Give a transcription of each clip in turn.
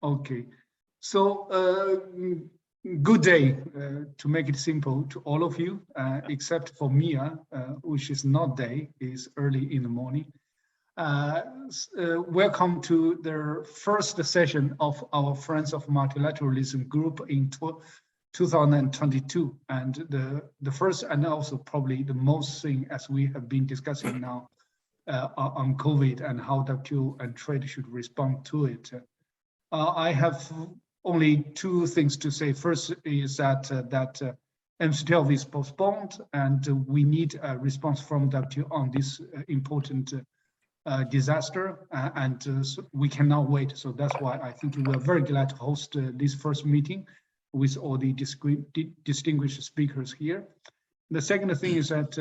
Okay, so good day, to make it simple, to all of you, except for Mia, which is not day, is early in the morning. Welcome to the first session of our Friends of Multilateralism Group in 2022, and the first and also probably the most thing as we have been discussing now on COVID and how WTO and trade should respond to it. I have only two things to say. First is that MC12 is postponed, and we need a response from WTO on this important disaster, and so we cannot wait. So that's why I think we are very glad to host this first meeting with all the distinguished speakers here. The second thing is that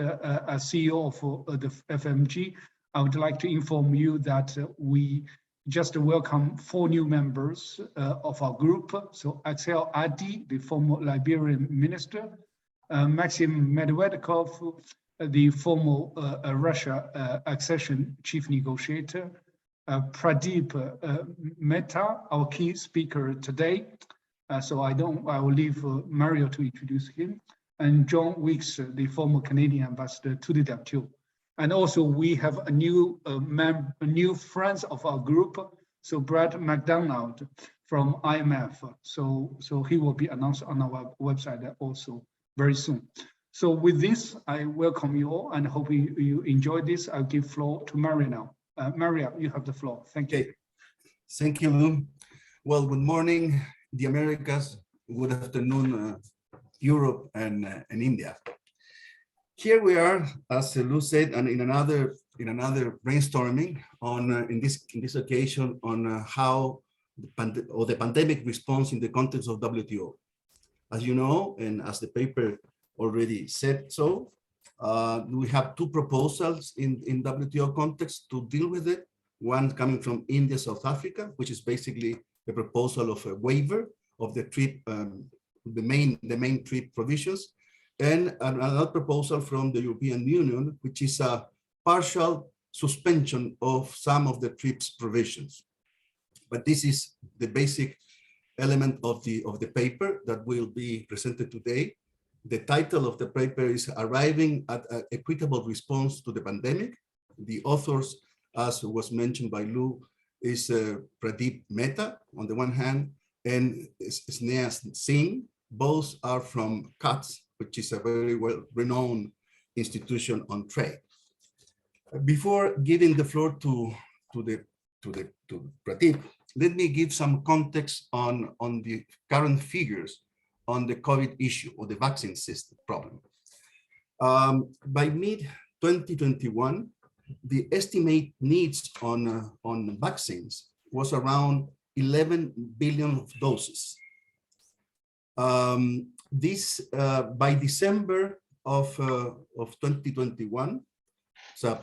as CEO of the FMG, I would like to inform you that we just welcome 4 new members of our group. So Axel Adi, the former Liberian minister, Maxim Medvedkov, the former Russia accession chief negotiator, Pradeep Mehta, our key speaker today. So I will leave Mario to introduce him, and John Weeks, the former Canadian ambassador to the WTO. And also we have a new friends of our group. So Brad McDonald from IMF. So he will be announced on our website also very soon. So with this, I welcome you all and hope you enjoy this. I'll give floor to Maria now. Maria, you have the floor. Thank you. Okay. Thank you, Lou. Well, good morning, the Americas. Good afternoon, Europe and India. Here we are, as Lou said, and in another brainstorming on in this occasion on how the pandemic response in the context of WTO. As you know, and as the paper already said, so we have 2 proposals in WTO context to deal with it. One coming from India, South Africa, which is basically a proposal of a waiver of the trip, the main trip provisions. And another proposal from the European Union, which is a partial suspension of some of the TRIPS provisions. But this is the basic element of the paper that will be presented today. The title of the paper is Arriving at an Equitable Response to the Pandemic. The authors, as was mentioned by Lou, is Pradeep Mehta on the one hand, and Sneha Singh. Both are from CATS, which is a very well-renowned institution on trade. Before giving the floor to Pradeep, let me give some context on the current figures on the COVID issue or the vaccine system problem. By mid-2021, the estimate needs on vaccines was around 11 billion doses. This by December of 2021, so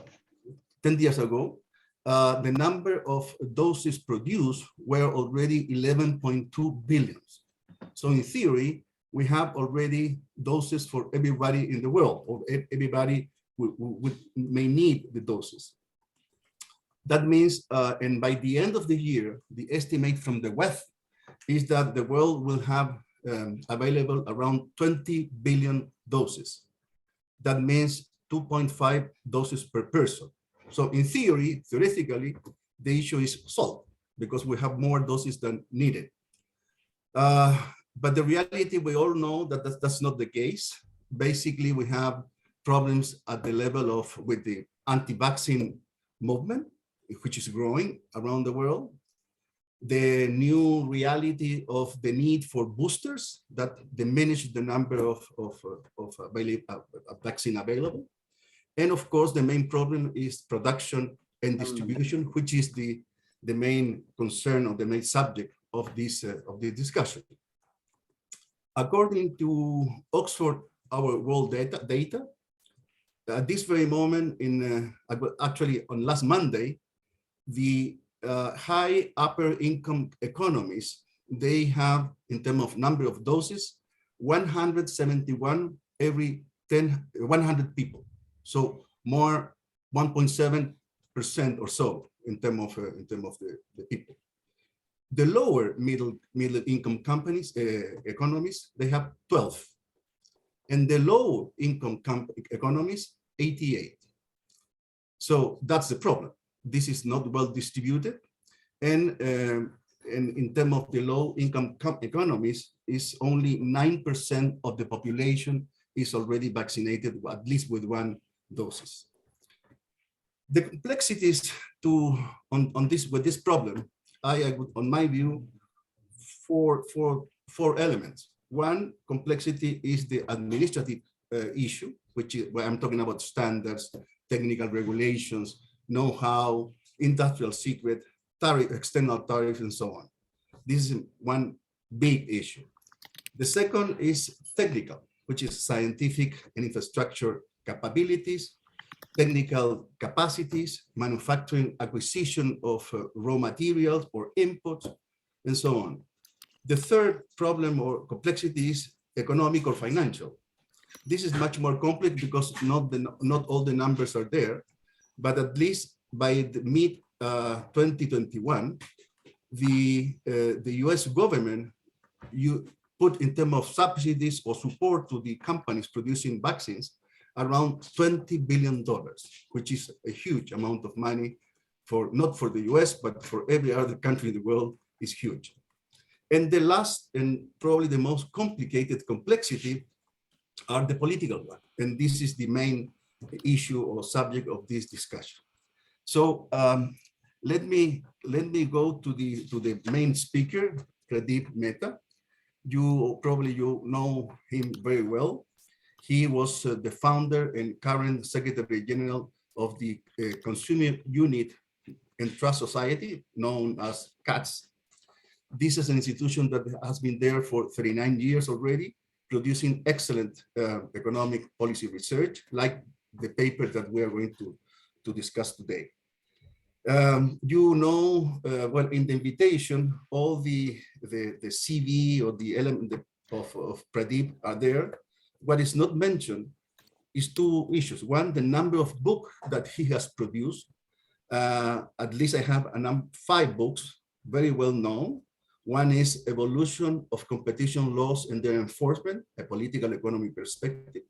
10 years ago, the number of doses produced were already 11.2 billion. So in theory, we have already doses for everybody in the world, or everybody may need the doses. That means, and by the end of the year, the estimate from the WEF is that the world will have available around 20 billion doses. That means 2.5 doses per person. So in theory, theoretically, the issue is solved because we have more doses than needed. But the reality, we all know that that's not the case. Basically, we have problems at the level of with the anti-vaccine movement, which is growing around the world. The new reality of the need for boosters that diminish the number of vaccine available. And of course, the main problem is production and distribution, which is the main concern or the main subject of this discussion. According to Oxford, our world data, at this very moment, actually on last Monday, the high upper income economies, they have, in terms of number of doses, 171 every 100 people. So more 1.7% or so in terms of the people. The lower middle income companies, economies, they have 12. And the low income economies, 88. So that's the problem. This is not well distributed. And in terms of the low income economies, is only 9% of the population is already vaccinated, at least with one doses. The complexities with this problem, I would, on my view, four elements. One complexity is the administrative issue, which is where I'm talking about standards, technical regulations, know-how, industrial secret, tariff, external tariffs, and so on. This is one big issue. The second is technical, which is scientific and infrastructure capabilities, technical capacities, manufacturing acquisition of raw materials or inputs, and so on. The third problem or complexity is economic or financial. This is much more complex because not all the numbers are there, but at least by the mid 2021, the US government put in terms of subsidies or support to the companies producing vaccines around $20 billion, which is a huge amount of money for not for the US, but for every other country in the world is huge. And the last and probably the most complicated complexity are the political one. And this is the main issue or subject of this discussion. So let me go to the main speaker, Pradeep Mehta. You know him very well. He was the founder and current Secretary General of the Consumer Unit and Trust Society, known as CATS. This is an institution that has been there for 39 years already, producing excellent economic policy research, like the paper that we are going to discuss today. You know, well, in the invitation, all the CV or the element of Pradeep are there. What is not mentioned is two issues. One, the number of books that he has produced. At least I have 5 books, very well known. One is Evolution of Competition Laws and Their Enforcement, a Political Economy Perspective.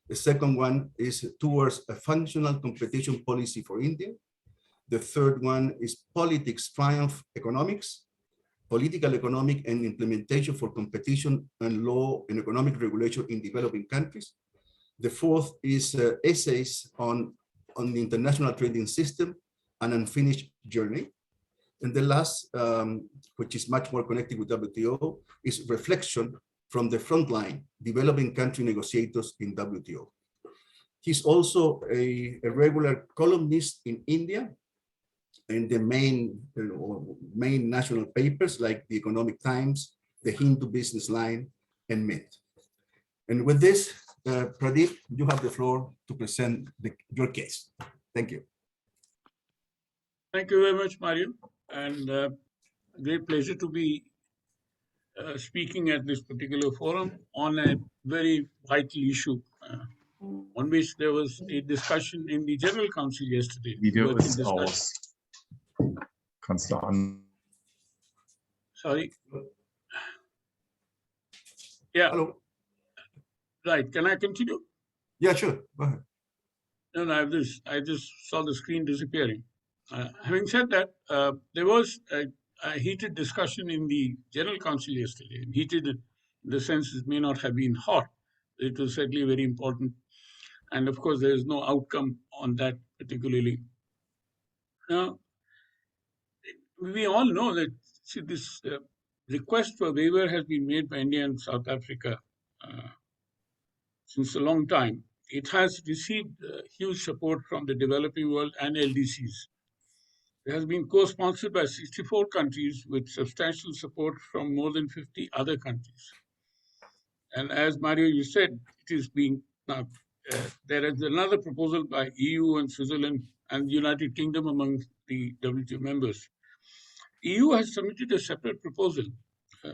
The second one is Towards a Functional Competition Policy for India. The third one is Politics, Triumph, Economics, Political, Economic, and Implementation for Competition and Law and Economic Regulation in Developing Countries. The fourth is Essays on the International Trading System, An Unfinished Journey. And the last, which is much more connected with WTO, is Reflection from the Frontline, Developing Country Negotiators in WTO. He's also a regular columnist in India, in the main national papers like the Economic Times, the Hindu Business Line, and Mint. And with this, Pradeep, you have the floor to present your case. Thank you. Thank you very much, Mario, and great pleasure to be speaking at this particular forum on a very vital issue, on which there was a discussion in the General Council yesterday. Video ist aus. Kannst du an. Sorry. Yeah. Hello. Right. Can I continue? Yeah, sure. Go ahead. No, I just saw the screen disappearing. Having said that, there was a heated discussion in the General Council yesterday. Heated in the sense it may not have been hot. It was certainly very important. And of course, there is no outcome on that particularly. Now, we all know that this request for waiver has been made by India and South Africa since a long time. It has received huge support from the developing world and LDCs. It has been co-sponsored by 64 countries with substantial support from more than 50 other countries. And as Mario, you said, it is being now, there is another proposal by EU and Switzerland and the United Kingdom among the WTO members. EU has submitted a separate proposal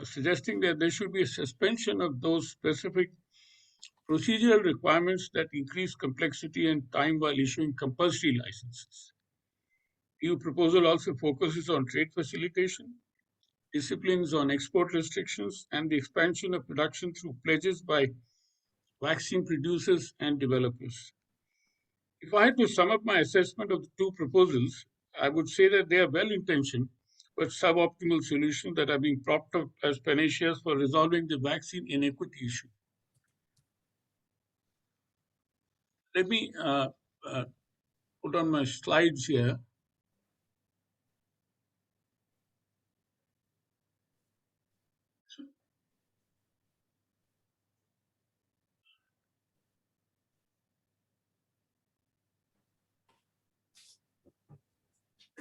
suggesting that there should be a suspension of those specific procedural requirements that increase complexity and time while issuing compulsory licenses. EU proposal also focuses on trade facilitation, disciplines on export restrictions, and the expansion of production through pledges by vaccine producers and developers. If I had to sum up my assessment of the two proposals, I would say that they are well-intentioned but suboptimal solutions that are being propped up as panaceas for resolving the vaccine inequity issue. Let me put on my slides here.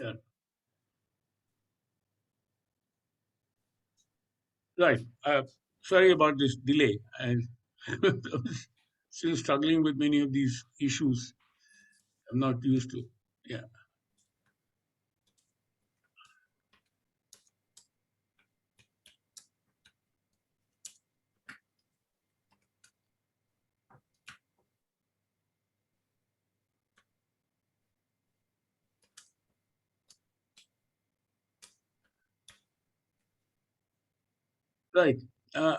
Yeah. Right. Sorry about this delay. I'm still struggling with many of these issues I'm not used to. Yeah. Right. Now,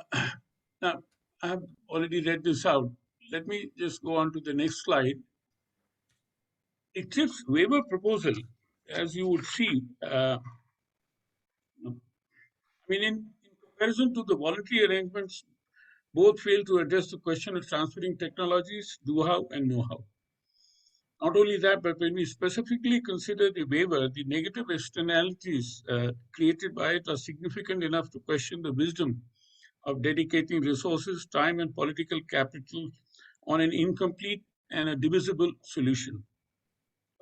I have already read this out. Let me just go on to the next slide. The TRIPS waiver proposal, as you would see, in comparison to the voluntary arrangements, both fail to address the question of transferring technologies, do-how, and know-how. Not only that, but when we specifically consider the waiver, the negative externalities created by it are significant enough to question the wisdom of dedicating resources, time, and political capital on an incomplete and a divisible solution.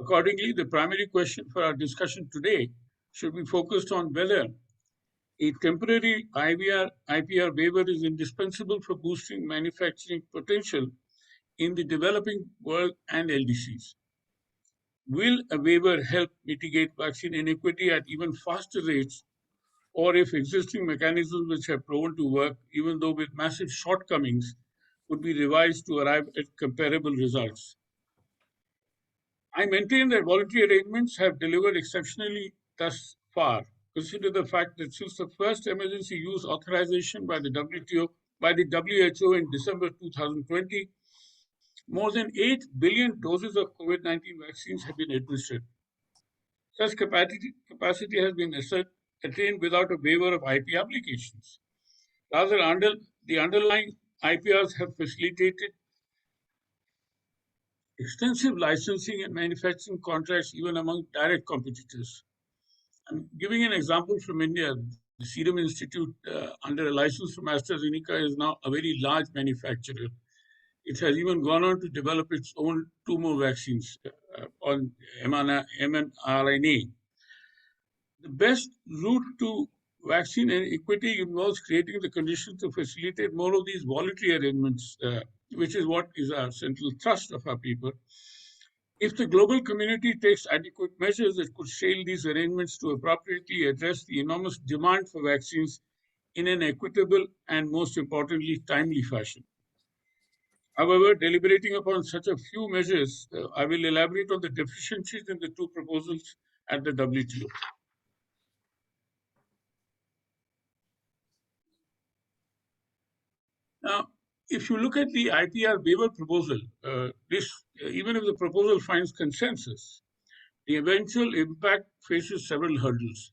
Accordingly, the primary question for our discussion today should be focused on whether a temporary IPR waiver is indispensable for boosting manufacturing potential in the developing world and LDCs. Will a waiver help mitigate vaccine inequity at even faster rates, or if existing mechanisms which have proven to work, even though with massive shortcomings, would be revised to arrive at comparable results? I maintain that voluntary arrangements have delivered exceptionally thus far. Consider the fact that since the first emergency use authorization by the WHO in December 2020, more than 8 billion doses of COVID-19 vaccines have been administered. Such capacity has been attained without a waiver of IP applications. Rather, the underlying IPRs have facilitated extensive licensing and manufacturing contracts even among direct competitors. I'm giving an example from India. The Serum Institute, under a license from AstraZeneca, is now a very large manufacturer. It has even gone on to develop its own 2 more vaccines on mRNA. The best route to vaccine and equity involves creating the conditions to facilitate more of these voluntary arrangements, which is what is our central thrust of our paper. If the global community takes adequate measures, it could scale these arrangements to appropriately address the enormous demand for vaccines in an equitable and, most importantly, timely fashion. However, deliberating upon such a few measures, I will elaborate on the deficiencies in the two proposals at the WTO. Now, if you look at the IPR waiver proposal, even if the proposal finds consensus, the eventual impact faces several hurdles.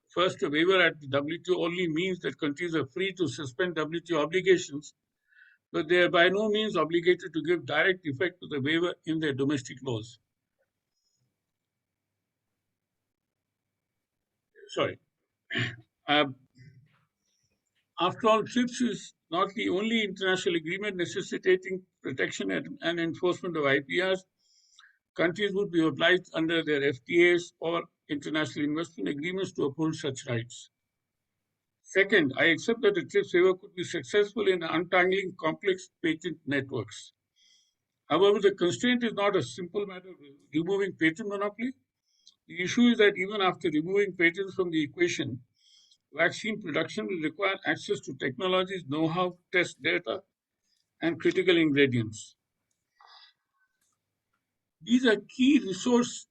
First, a waiver at the WTO only means that countries are free to suspend WTO obligations, but they are by no means obligated to give direct effect to the waiver in their domestic laws. Sorry. After all, TRIPS is not the only international agreement necessitating protection and enforcement of IPRs. Countries would be obliged under their FTAs or international investment agreements to uphold such rights. Second, I accept that the TRIPS waiver could be successful in untangling complex patent networks. However, the constraint is not a simple matter of removing patent monopoly. The issue is that even after removing patents from the equation, vaccine production will require access to technologies, know-how, test data, and critical ingredients. These are key resource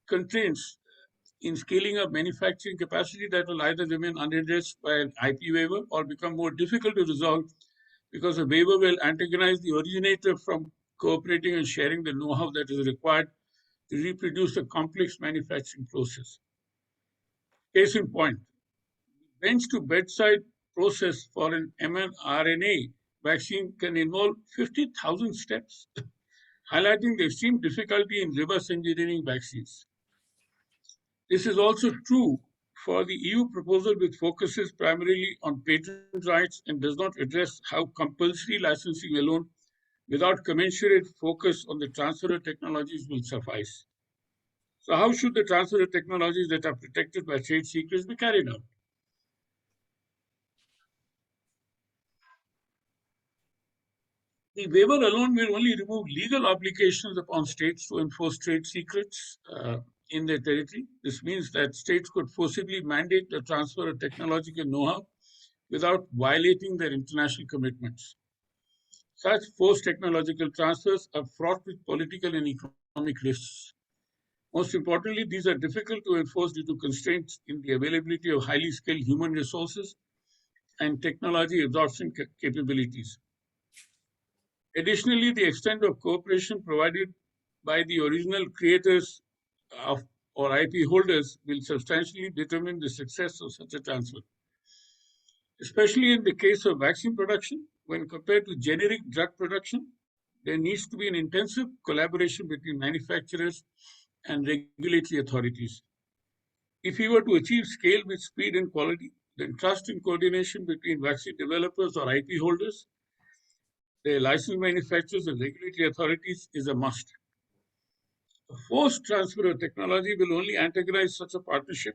constraints in scaling up manufacturing capacity that will either remain unaddressed by an IP waiver or become more difficult to resolve because a waiver will antagonize the originator from cooperating and sharing the know-how that is required to reproduce a complex manufacturing process. Case in point, bench-to-bedside process for an mRNA vaccine can involve 50,000 steps, highlighting the extreme difficulty in reverse engineering vaccines. This is also true for the EU proposal, which focuses primarily on patent rights and does not address how compulsory licensing alone, without commensurate focus on the transfer of technologies, will suffice. So how should the transfer of technologies that are protected by trade secrets be carried out? The waiver alone will only remove legal obligations upon states to enforce trade secrets in their territory. This means that states could forcibly mandate the transfer of technological know-how without violating their international commitments. Such forced technological transfers are fraught with political and economic risks. Most importantly, these are difficult to enforce due to constraints in the availability of highly skilled human resources and technology absorption capabilities. Additionally, the extent of cooperation provided by the original creators of or IP holders will substantially determine the success of such a transfer. Especially in the case of vaccine production, when compared to generic drug production, there needs to be an intensive collaboration between manufacturers and regulatory authorities. If we were to achieve scale with speed and quality, then trust and coordination between vaccine developers or IP holders, the licensed manufacturers and regulatory authorities is a must. A forced transfer of technology will only antagonize such a partnership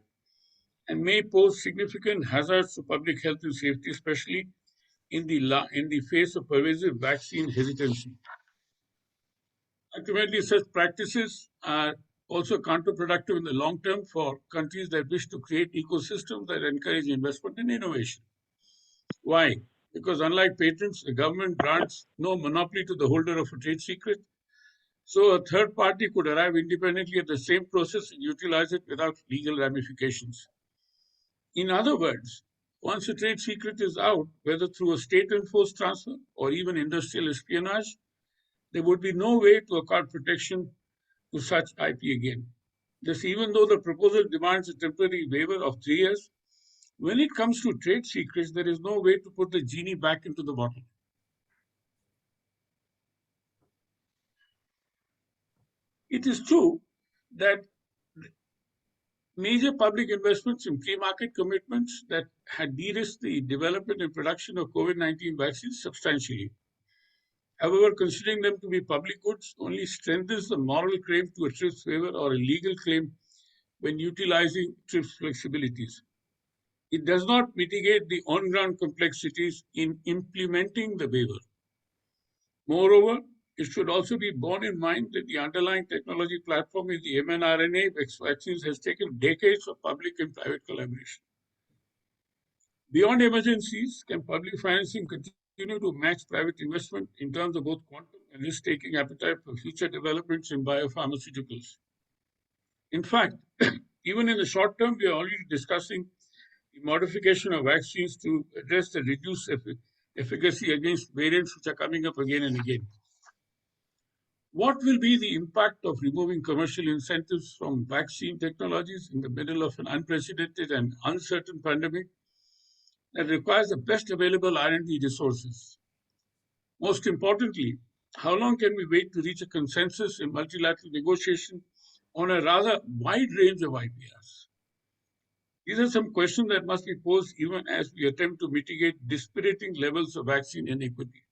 and may pose significant hazards to public health and safety, especially in the face of pervasive vaccine hesitancy. Ultimately, such practices are also counterproductive in the long term for countries that wish to create ecosystems that encourage investment and innovation. Why? Because unlike patents, the government grants no monopoly to the holder of a trade secret. So a third party could arrive independently at the same process and utilize it without legal ramifications. In other words, once a trade secret is out, whether through a state-enforced transfer or even industrial espionage, there would be no way to accord protection to such IP again. Thus, even though the proposal demands a temporary waiver of 3 years, when it comes to trade secrets, there is no way to put the genie back into the bottle. It is true that major public investments in pre-market commitments that had de-risked the development and production of COVID-19 vaccines substantially. However, considering them to be public goods only strengthens the moral claim to a TRIPS waiver or a legal claim when utilizing TRIPS flexibilities. It does not mitigate the on-ground complexities in implementing the waiver. Moreover, it should also be borne in mind that the underlying technology platform in the mRNA vaccines has taken decades of public and private collaboration. Beyond emergencies, can public financing continue to match private investment in terms of both quantum and risk-taking appetite for future developments in biopharmaceuticals? In fact, even in the short term, we are already discussing the modification of vaccines to address the reduced efficacy against variants which are coming up again and again. What will be the impact of removing commercial incentives from vaccine technologies in the middle of an unprecedented and uncertain pandemic that requires the best available R&D resources? Most importantly, how long can we wait to reach a consensus in multilateral negotiation on a rather wide range of IPRs? These are some questions that must be posed even as we attempt to mitigate dispiriting levels of vaccine inequity.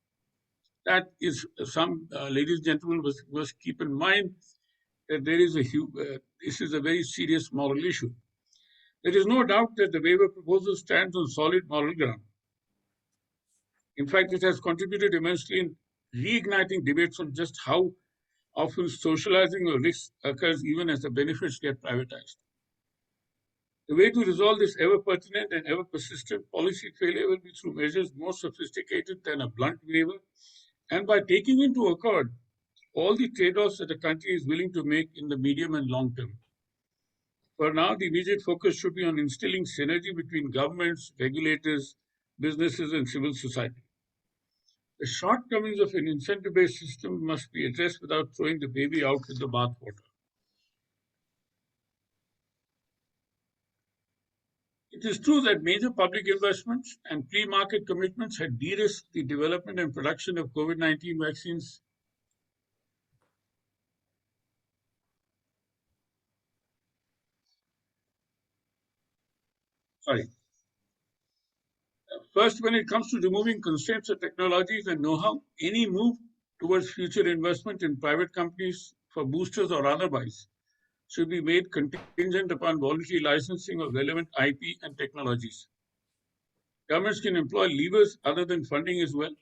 That is ladies and gentlemen, must keep in mind that this is a very serious moral issue. There is no doubt that the waiver proposal stands on solid moral ground. In fact, it has contributed immensely in reigniting debates on just how often socializing of risk occurs even as the benefits get privatized. The way to resolve this ever-pertinent and ever-persistent policy failure will be through measures more sophisticated than a blunt waiver, and by taking into account all the trade-offs that a country is willing to make in the medium and long term. For now, the immediate focus should be on instilling synergy between governments, regulators, businesses, and civil society. The shortcomings of an incentive-based system must be addressed without throwing the baby out with the bathwater. It is true that major public investments and pre-market commitments had de-risked the development and production of COVID-19 vaccines. First, when it comes to removing constraints of technologies and know-how, any move towards future investment in private companies for boosters or otherwise should be made contingent upon voluntary licensing of relevant IP and technologies. Governments can employ levers other than funding as well.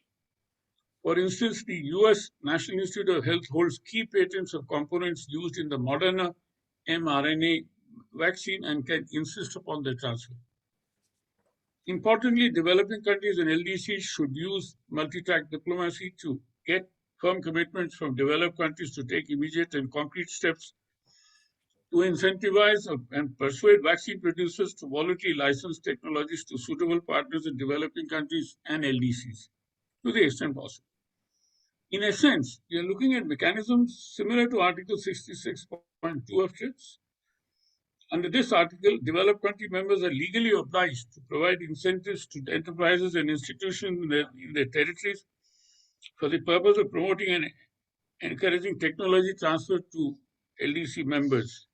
For instance, the US National Institute of Health holds key patents of components used in the Moderna mRNA vaccine and can insist upon their transfer. Importantly, developing countries and LDCs should use multi-track diplomacy to get firm commitments from developed countries to take immediate and concrete steps to incentivize and persuade vaccine producers to voluntarily license technologies to suitable partners in developing countries and LDCs to the extent possible. In a sense, we are looking at mechanisms similar to Article 66.2 of TRIPS. Under this article, developed country members are legally obliged to provide incentives to enterprises and institutions in their territories for the purpose of promoting and encouraging technology transfer to LDC members.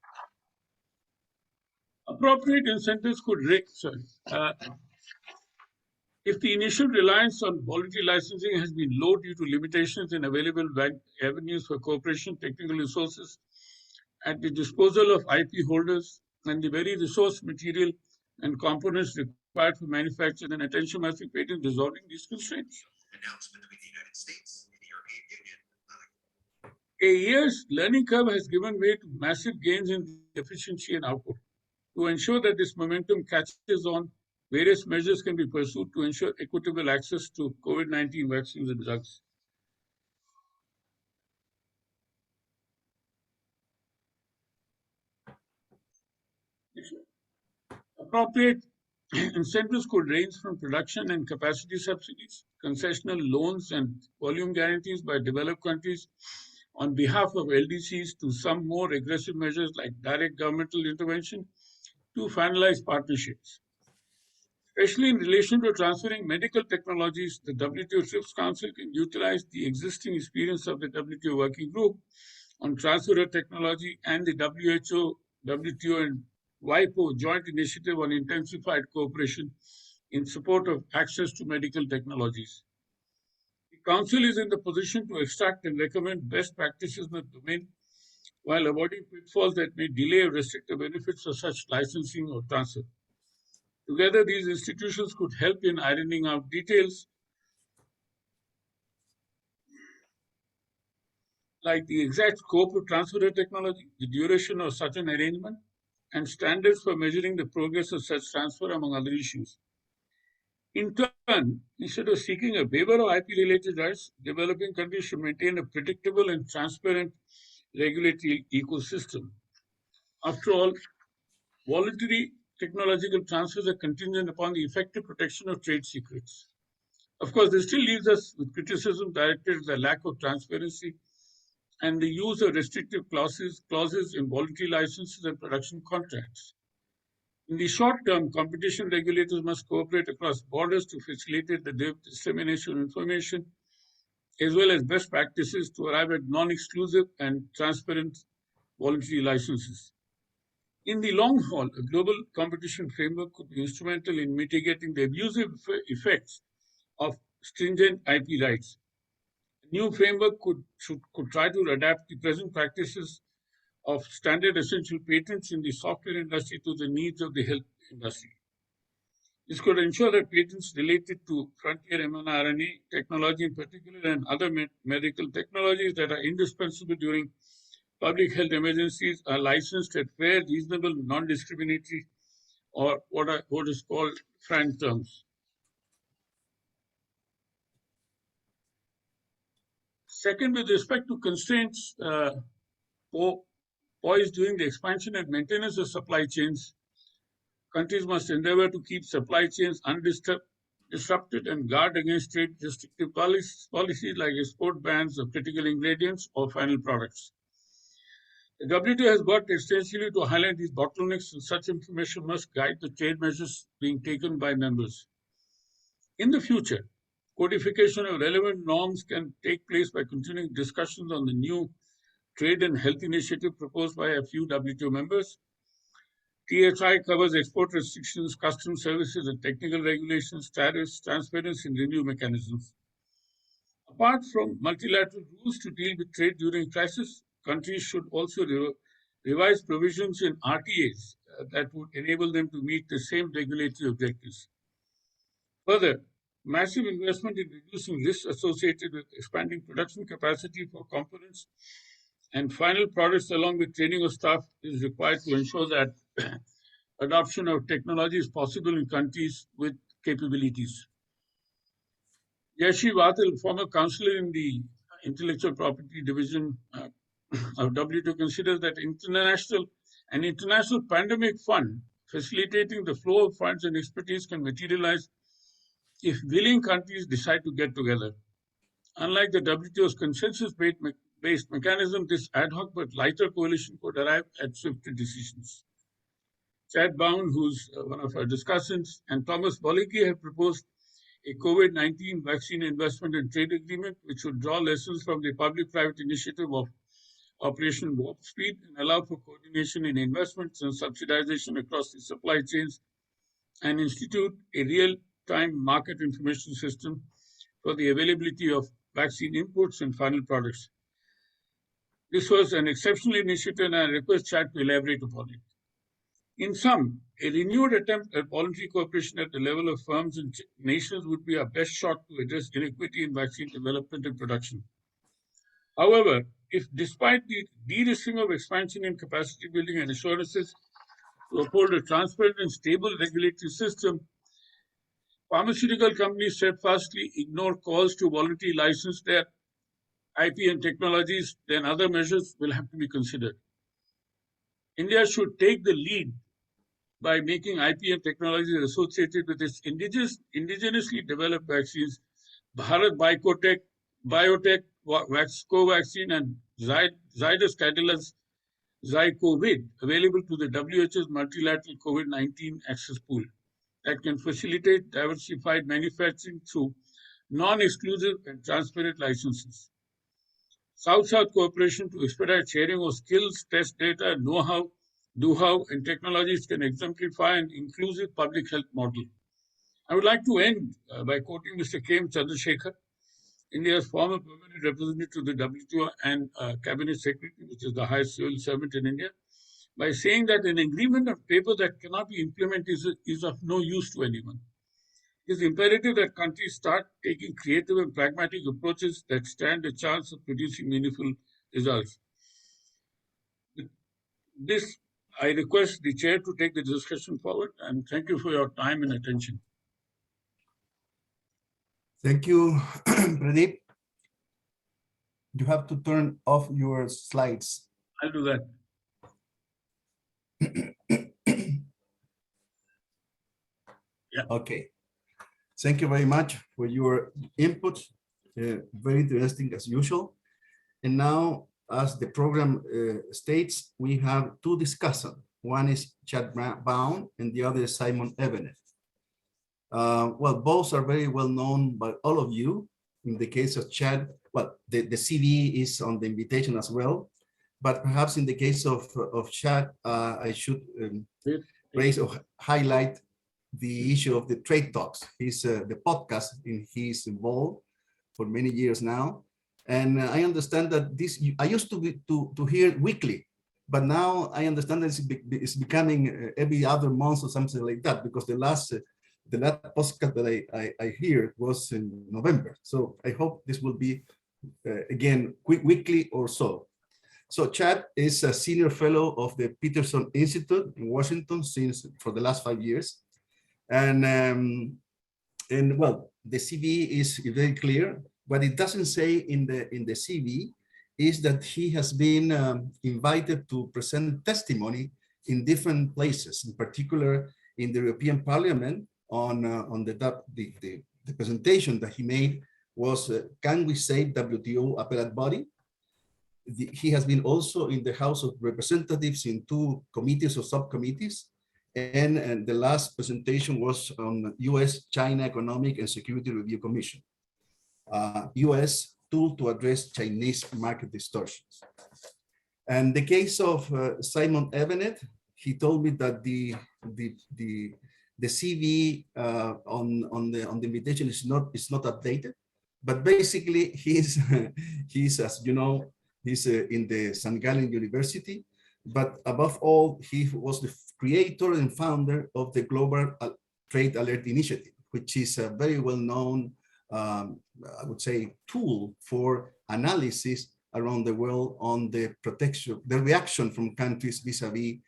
Appropriate incentives could if the initial reliance on voluntary licensing has been low due to limitations in available avenues for cooperation, technical resources at the disposal of IP holders, and the very resource material and components required for manufacture, and attention must be paid in resolving these constraints. A year's learning curve has given way to massive gains in efficiency and output. To ensure that this momentum catches on, various measures can be pursued to ensure equitable access to COVID-19 vaccines and drugs. Appropriate incentives could range from production and capacity subsidies, concessional loans, and volume guarantees by developed countries on behalf of LDCs to some more aggressive measures like direct governmental intervention to finalize partnerships. Especially in relation to transferring medical technologies, the WTO TRIPS Council can utilize the existing experience of the WTO Working Group on transfer of technology and the WHO, WTO, and WIPO joint initiative on intensified cooperation in support of access to medical technologies. The Council is in the position to extract and recommend best practices in the domain while avoiding pitfalls that may delay or restrict the benefits of such licensing or transfer. Together, these institutions could help in ironing out details like the exact scope of transfer of technology, the duration of such an arrangement, and standards for measuring the progress of such transfer, among other issues. In turn, instead of seeking a waiver of IP-related rights, developing countries should maintain a predictable and transparent regulatory ecosystem. After all, voluntary technological transfers are contingent upon the effective protection of trade secrets. Of course, this still leaves us with criticism directed at the lack of transparency and the use of restrictive clauses in voluntary licenses and production contracts. In the short term, competition regulators must cooperate across borders to facilitate the dissemination of information, as well as best practices to arrive at non-exclusive and transparent voluntary licenses. In the long haul, a global competition framework could be instrumental in mitigating the abusive effects of stringent IP rights. A new framework could try to adapt the present practices of standard essential patents in the software industry to the needs of the health industry. This could ensure that patents related to frontier mRNA technology in particular and other medical technologies that are indispensable during public health emergencies are licensed at fair, reasonable, non-discriminatory, or what is called frank terms. Second, with respect to constraints, poised during the expansion and maintenance of supply chains. Countries must endeavor to keep supply chains disrupted and guard against trade restrictive policies like export bans of critical ingredients or final products. The WTO has worked extensively to highlight these bottlenecks, and such information must guide the trade measures being taken by members. In the future, codification of relevant norms can take place by continuing discussions on the new Trade and Health Initiative proposed by a few WTO members. THI covers export restrictions, customs services and technical regulations, tariffs, transparency and review mechanisms. Apart from multilateral rules to deal with trade during crisis, countries should also revise provisions in RTAs that would enable them to meet the same regulatory objectives. Further, massive investment in reducing risks associated with expanding production capacity for components and final products along with training of staff is required to ensure that adoption of technology is possible in countries with capabilities. Yashi Vatil, former counselor in the Intellectual Property Division of WTO, considers that an international pandemic fund facilitating the flow of funds and expertise can materialize if willing countries decide to get together. Unlike the WTO's consensus-based mechanism, this ad hoc but lighter coalition could arrive at swifter decisions. Chad Bown, who's one of our discussants, and Thomas Bollicki have proposed a COVID-19 vaccine investment and trade agreement, which would draw lessons from the public-private initiative of Operation Warp Speed and allow for coordination in investments and subsidization across the supply chains, and institute a real-time market information system for the availability of vaccine inputs and final products. This was an exceptional initiative, and I request Chad to elaborate upon it. In sum, a renewed attempt at voluntary cooperation at the level of firms and nations would be our best shot to address inequity in vaccine development and production. However, if despite the de-risking of expansion in capacity building and assurances to uphold a transparent and stable regulatory system, pharmaceutical companies steadfastly ignore calls to voluntarily license their IP and technologies, then other measures will have to be considered. India should take the lead by making IP and technologies associated with its indigenously developed vaccines, Bharat Biotech Covaxin and Zydus Cadil's Zycovid, available to the WHO's multilateral COVID-19 access pool that can facilitate diversified manufacturing through non-exclusive and transparent licenses. South-South cooperation to expedite sharing of skills, test data, know-how, and technologies can exemplify an inclusive public health model. I would like to end by quoting Mr. K. M. Chandrasekhar, India's former permanent representative to the WTO and Cabinet Secretary, which is the highest civil servant in India, by saying that an agreement on paper that cannot be implemented is of no use to anyone. It is imperative that countries start taking creative and pragmatic approaches that stand a chance of producing meaningful results. This, I request the chair to take the discussion forward, and thank you for your time and attention. Thank you, Pradeep. You have to turn off your slides. I'll do that. Yeah. Okay. Thank you very much for your input. Very interesting as usual. And now, as the program states, we have two discussants. One is Chad Bown and the other is Simon Evenett. Well, both are very well known by all of you. In the case of Chad, well, the CV is on the invitation as well. But perhaps in the case of Chad, I should raise or highlight the issue of the trade talks. He's the podcast he's involved for many years now. And I understand that this, I used to hear weekly, but now I understand that it's becoming every other month or something like that, because the last podcast that I hear was in November. So I hope this will be again weekly or so. So Chad is a senior fellow of the Peterson Institute in Washington for the last 5 years. And well, the CV is very clear. What it doesn't say in the CV is that he has been invited to present testimony in different places, in particular in the European Parliament on the presentation that he made was, can we save WTO appellate body? He has been also in the House of Representatives in 2 committees or subcommittees. And the last presentation was on US-China Economic and Security Review Commission, US tool to address Chinese market distortions. And the case of Simon Evenett, he told me that the CV on the invitation is not updated, but basically he's as you know, he's in the St. Gallen University, but above all, he was the creator and founder of the Global Trade Alert Initiative, which is a very well-known, I would say, tool for analysis around the world on the protection, the reaction from countries vis-a-vis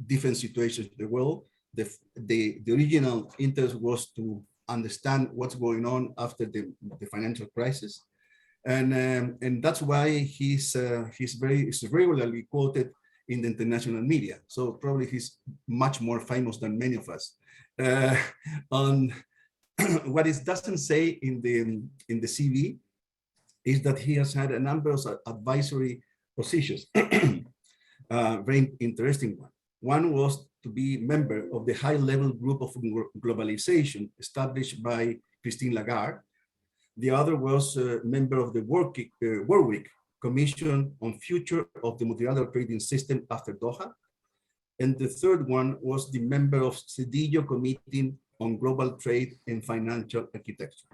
different situations in the world. The original interest was to understand what's going on after the financial crisis. And that's why he's regularly quoted in the international media. So probably he's much more famous than many of us. On what it doesn't say in the CV is that he has had a number of advisory positions. Very interesting one. One was to be member of the high-level group of globalization established by Christine Lagarde. The other was a member of the Warwick Commission on Future of the Multilateral Trading System after Doha. And the third one was the member of Cedillo Committee on Global Trade and Financial Architecture.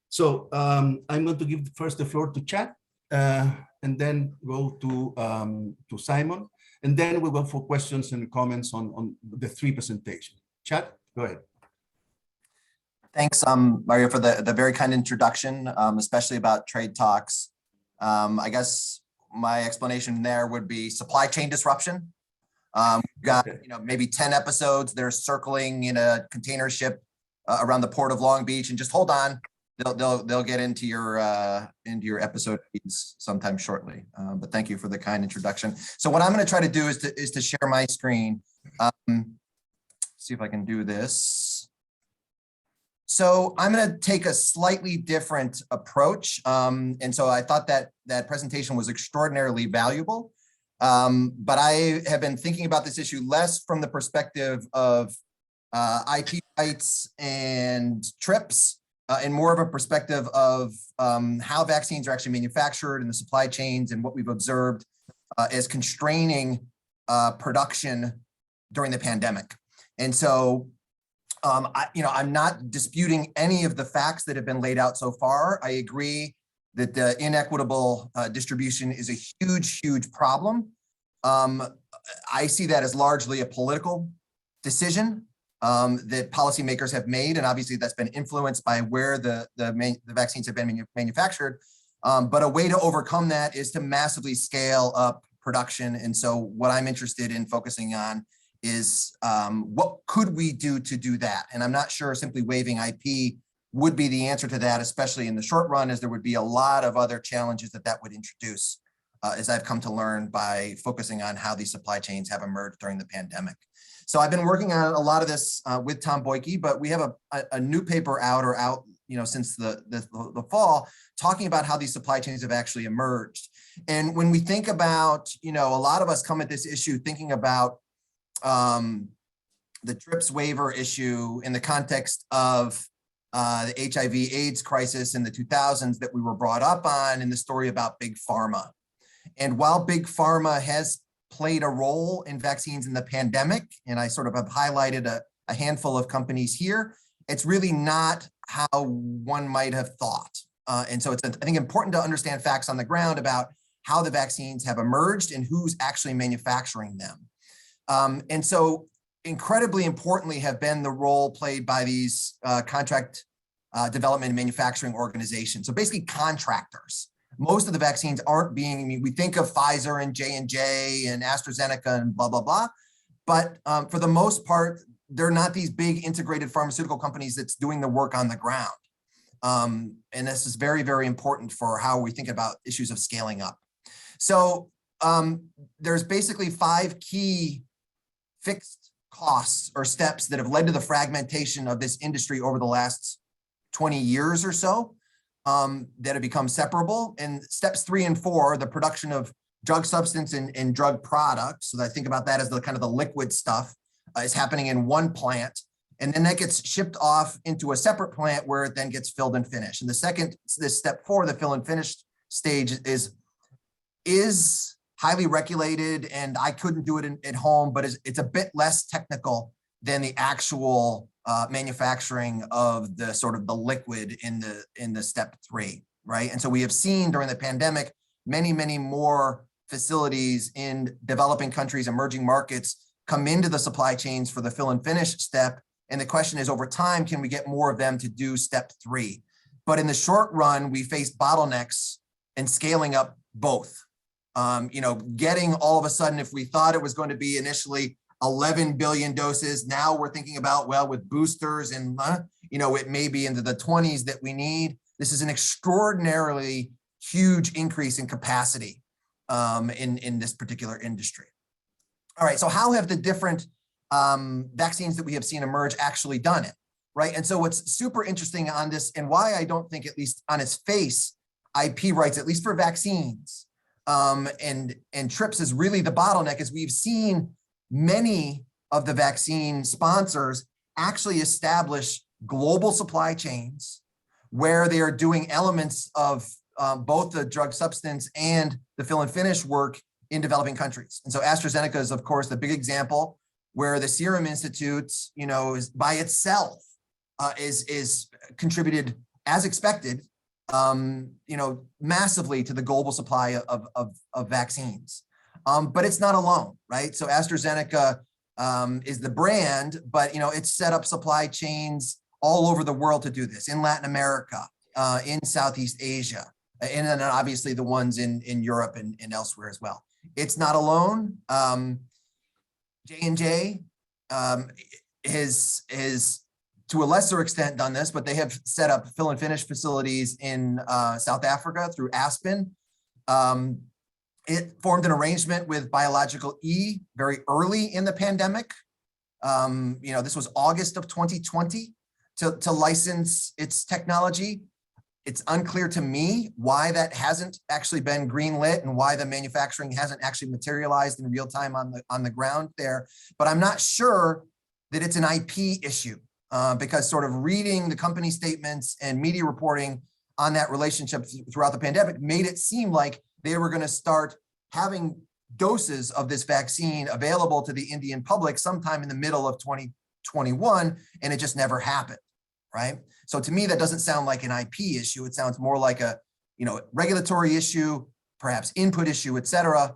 So I'm going to give first the floor to Chad, and then go to Simon, and then we'll go for questions and comments on the 3 presentations. Chad, go ahead. Thanks, Mario, for the very kind introduction, especially about trade talks. I guess my explanation there would be supply chain disruption. We've got maybe 10 episodes. They're circling in a container ship around the port of Long Beach, and just hold on, they'll get into your episode feeds sometime shortly. But thank you for the kind introduction. So what I'm going to try to do is to share my screen. See if I can do this. So I'm going to take a slightly different approach. And so I thought that presentation was extraordinarily valuable. But I have been thinking about this issue less from the perspective of IP rights and TRIPS, and more of a perspective of how vaccines are actually manufactured in the supply chains and what we've observed as constraining production during the pandemic. And so I'm not disputing any of the facts that have been laid out so far. I agree that the inequitable distribution is a huge, huge problem. I see that as largely a political decision that policymakers have made, and obviously that's been influenced by where the vaccines have been manufactured. But a way to overcome that is to massively scale up production. And so what I'm interested in focusing on is what could we do to do that? And I'm not sure simply waiving IP would be the answer to that, especially in the short run, as there would be a lot of other challenges that would introduce, as I've come to learn by focusing on how these supply chains have emerged during the pandemic. So I've been working on a lot of this with Tom Boyke, but we have a new paper out since the fall, talking about how these supply chains have actually emerged. And when we think about, a lot of us come at this issue thinking about the TRIPS waiver issue in the context of the HIV/AIDS crisis in the 2000s that we were brought up on in the story about Big Pharma. And while Big Pharma has played a role in vaccines in the pandemic, and I sort of have highlighted a handful of companies here, it's really not how one might have thought. And so it's, I think, important to understand facts on the ground about how the vaccines have emerged and who's actually manufacturing them. And so incredibly importantly have been the role played by these contract development and manufacturing organizations. So basically contractors. Most of the vaccines aren't being, we think of Pfizer and J&J and AstraZeneca and blah, blah, blah. But for the most part, they're not these big integrated pharmaceutical companies that's doing the work on the ground. And this is very, very important for how we think about issues of scaling up. So there's basically 5 key fixed costs or steps that have led to the fragmentation of this industry over the last 20 years or so that have become separable. And steps 3 and 4, the production of drug substance and drug products. So I think about that as the kind of the liquid stuff is happening in one plant. And then that gets shipped off into a separate plant where it then gets filled and finished. And the second, this step 4, the fill and finish stage is highly regulated, and I couldn't do it at home, but it's a bit less technical than the actual manufacturing of the sort of the liquid in the step 3, right? And so we have seen during the pandemic, many, many more facilities in developing countries, emerging markets come into the supply chains for the fill and finish step. And the question is, over time, can we get more of them to do step 3? But in the short run, we face bottlenecks in scaling up both. Getting all of a sudden, if we thought it was going to be initially 11 billion doses, now we're thinking about, well, with boosters and, it may be into the 20s that we need. This is an extraordinarily huge increase in capacity in this particular industry. All right, so how have the different vaccines that we have seen emerge actually done it, right? And so what's super interesting on this, and why I don't think, at least on its face, IP rights, at least for vaccines, and TRIPS is really the bottleneck, is we've seen many of the vaccine sponsors actually establish global supply chains where they are doing elements of both the drug substance and the fill and finish work in developing countries. And so AstraZeneca is, of course, the big example where the Serum Institute, is by itself is contributed as expected, massively to the global supply of vaccines. But it's not alone, right? So AstraZeneca is the brand, but it's set up supply chains all over the world to do this, in Latin America, in Southeast Asia, and then obviously the ones in Europe and elsewhere as well. It's not alone. J&J has to a lesser extent done this, but they have set up fill and finish facilities in South Africa through Aspen. It formed an arrangement with Biological E very early in the pandemic. This was August of 2020 to license its technology. It's unclear to me why that hasn't actually been greenlit and why the manufacturing hasn't actually materialized in real time on the ground there. But I'm not sure that it's an IP issue because sort of reading the company statements and media reporting on that relationship throughout the pandemic made it seem like they were going to start having doses of this vaccine available to the Indian public sometime in the middle of 2021, and it just never happened, right? So to me, that doesn't sound like an IP issue. It sounds more like a, regulatory issue, perhaps input issue, et cetera.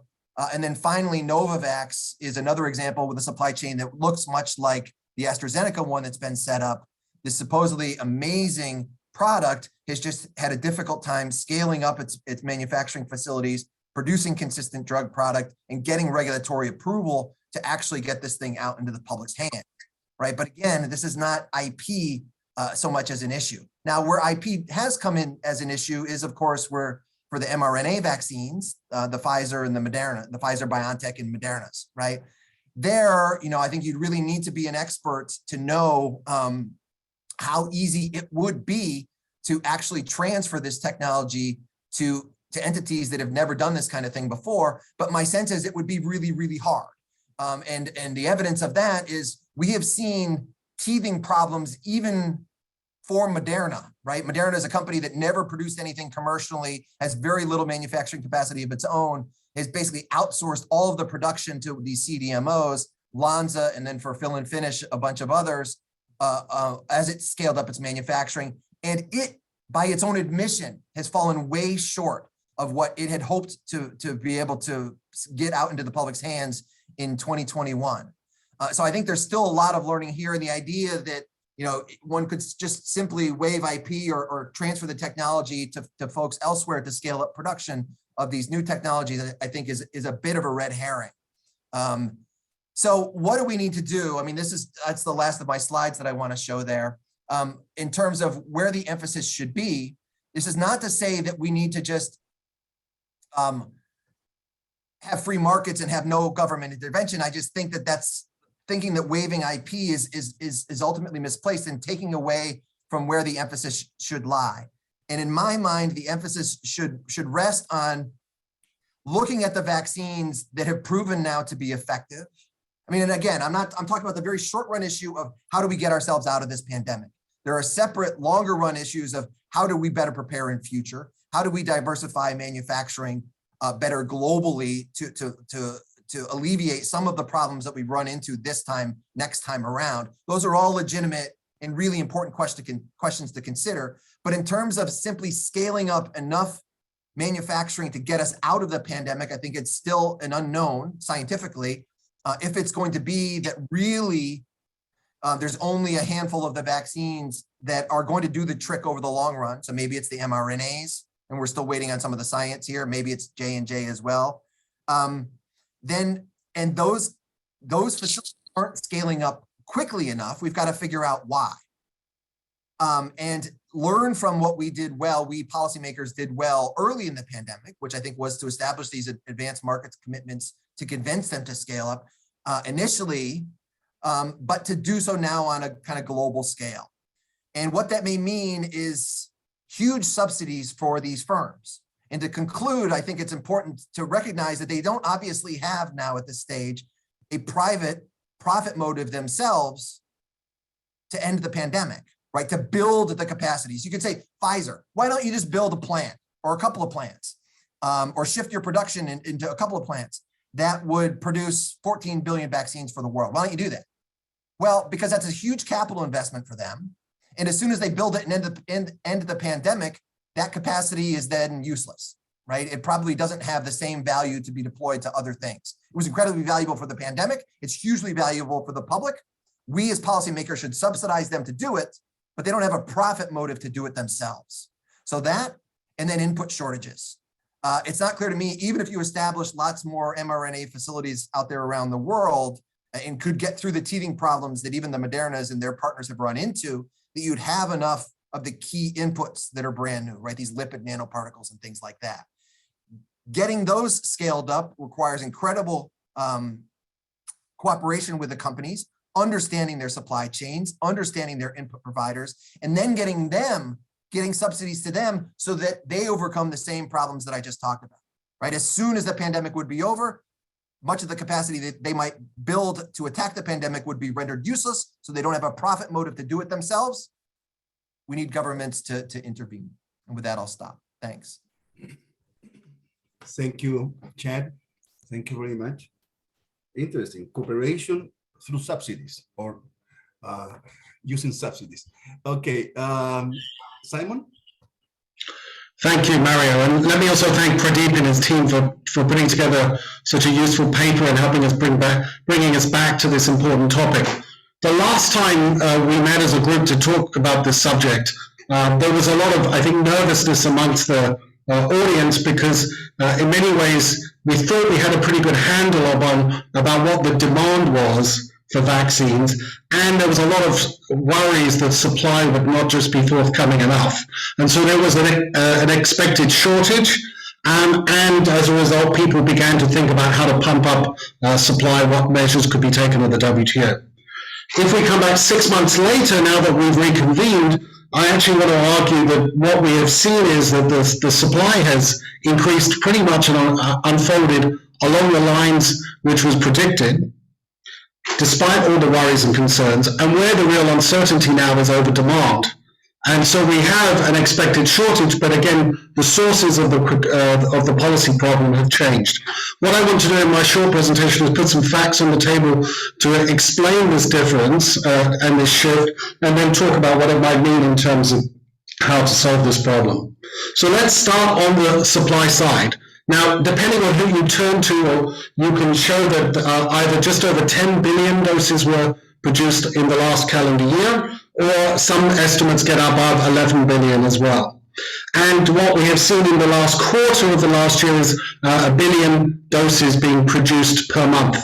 And then finally, Novavax is another example with a supply chain that looks much like the AstraZeneca one that's been set up. This supposedly amazing product has just had a difficult time scaling up its manufacturing facilities, producing consistent drug product, and getting regulatory approval to actually get this thing out into the public's hand, right? But again, this is not IP so much as an issue. Now, where IP has come in as an issue is, of course, where for the mRNA vaccines, the Pfizer and the Moderna, the Pfizer, BioNTech, and Moderna's, right? There, I think you'd really need to be an expert to know how easy it would be to actually transfer this technology to entities that have never done this kind of thing before. But my sense is it would be really, really hard. And the evidence of that is we have seen teething problems even for Moderna, right? Moderna is a company that never produced anything commercially, has very little manufacturing capacity of its own, has basically outsourced all of the production to these CDMOs, Lonza, and then for fill and finish, a bunch of others, as it scaled up its manufacturing. And it, by its own admission, has fallen way short of what it had hoped to be able to get out into the public's hands in 2021. So I think there's still a lot of learning here, and the idea that one could just simply waive IP or transfer the technology to folks elsewhere to scale up production of these new technologies, I think is a bit of a red herring. So what do we need to do? I mean, that's the last of my slides that I want to show there. in terms of where the emphasis should be. This is not to say that we need to just have free markets and have no government intervention. I just think that that's thinking that waiving IP is ultimately misplaced and taking away from where the emphasis should lie. And in my mind, the emphasis should rest on looking at the vaccines that have proven now to be effective. I mean, and again, I'm talking about the very short run issue of how do we get ourselves out of this pandemic? There are separate longer run issues of how do we better prepare in future? How do we diversify manufacturing better globally to alleviate some of the problems that we run into next time around? Those are all legitimate and really important questions to consider. But in terms of simply scaling up enough manufacturing to get us out of the pandemic, I think it's still an unknown scientifically. If it's going to be that really there's only a handful of the vaccines that are going to do the trick over the long run. So maybe it's the mRNAs, and we're still waiting on some of the science here. Maybe it's J&J as well. Then those facilities aren't scaling up quickly enough. We've got to figure out why. And learn from what we did well, we policymakers did well early in the pandemic, which I think was to establish these advanced markets commitments to convince them to scale up initially, but to do so now on a kind of global scale. And what that may mean is huge subsidies for these firms. And to conclude, I think it's important to recognize that they don't obviously have now at this stage a private profit motive themselves to end the pandemic, right? To build the capacities. You could say, Pfizer, why don't you just build a plant or a couple of plants or shift your production into a couple of plants that would produce 14 billion vaccines for the world? Why don't you do that? Well, because that's a huge capital investment for them. And as soon as they build it and end the pandemic, that capacity is then useless, right? It probably doesn't have the same value to be deployed to other things. It was incredibly valuable for the pandemic. It's hugely valuable for the public. We as policymakers should subsidize them to do it, but they don't have a profit motive to do it themselves. So that, and then input shortages. It's not clear to me, even if you establish lots more mRNA facilities out there around the world and could get through the teething problems that even the Modernas and their partners have run into, that you'd have enough of the key inputs that are brand new, right? These lipid nanoparticles and things like that. Getting those scaled up requires incredible cooperation with the companies, understanding their supply chains, understanding their input providers, and then getting subsidies to them so that they overcome the same problems that I just talked about, right? As soon as the pandemic would be over, much of the capacity that they might build to attack the pandemic would be rendered useless, so they don't have a profit motive to do it themselves. We need governments to intervene. And with that, I'll stop. Thanks. Thank you, Chad. Thank you very much. Interesting. Cooperation through subsidies or using subsidies. Okay, Simon? Thank you, Mario. And let me also thank Pradeep and his team for putting together such a useful paper and helping us bringing us back to this important topic. The last time we met as a group to talk about this subject, there was a lot of, I think, nervousness amongst the audience because in many ways we thought we had a pretty good handle about what the demand was for vaccines, and there was a lot of worries that supply would not just be forthcoming enough. And so there was an expected shortage, and as a result, people began to think about how to pump up supply, what measures could be taken at the WTO. If we come back 6 months later, now that we've reconvened, I actually want to argue that what we have seen is that the supply has increased pretty much and unfolded along the lines which was predicted, despite all the worries and concerns, and where the real uncertainty now is over demand. And so we have an expected shortage, but again, the sources of the policy problem have changed. What I want to do in my short presentation is put some facts on the table to explain this difference and this shift, and then talk about what it might mean in terms of how to solve this problem. So let's start on the supply side. Now, depending on who you turn to, you can show that either just over 10 billion doses were produced in the last calendar year, or some estimates get above 11 billion as well. And what we have seen in the last quarter of the last year is 1 billion doses being produced per month.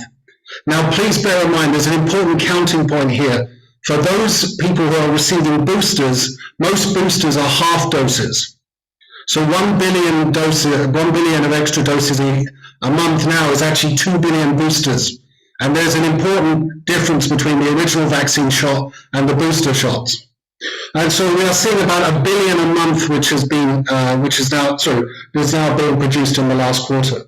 Now, please bear in mind, there's an important counting point here. For those people who are receiving boosters, most boosters are half doses. So 1 billion of extra doses a month now is actually 2 billion boosters. And there's an important difference between the original vaccine shot and the booster shots. And so we are seeing about 1 billion a month, which is now being produced in the last quarter.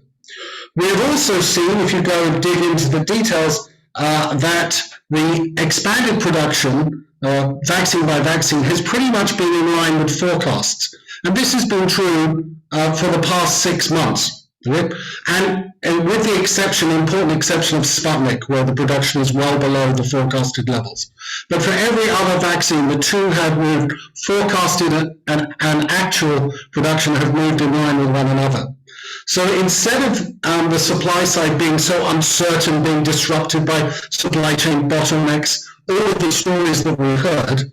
We have also seen, if you go and dig into the details, that the expanded production, vaccine by vaccine, has pretty much been in line with forecasts. And this has been true for the past 6 months. And with the exception, important exception of Sputnik, where the production is well below the forecasted levels. But for every other vaccine, the two have moved, forecasted and actual production have moved in line with one another. So instead of the supply side being so uncertain, being disrupted by supply chain bottlenecks, all of the stories that we heard,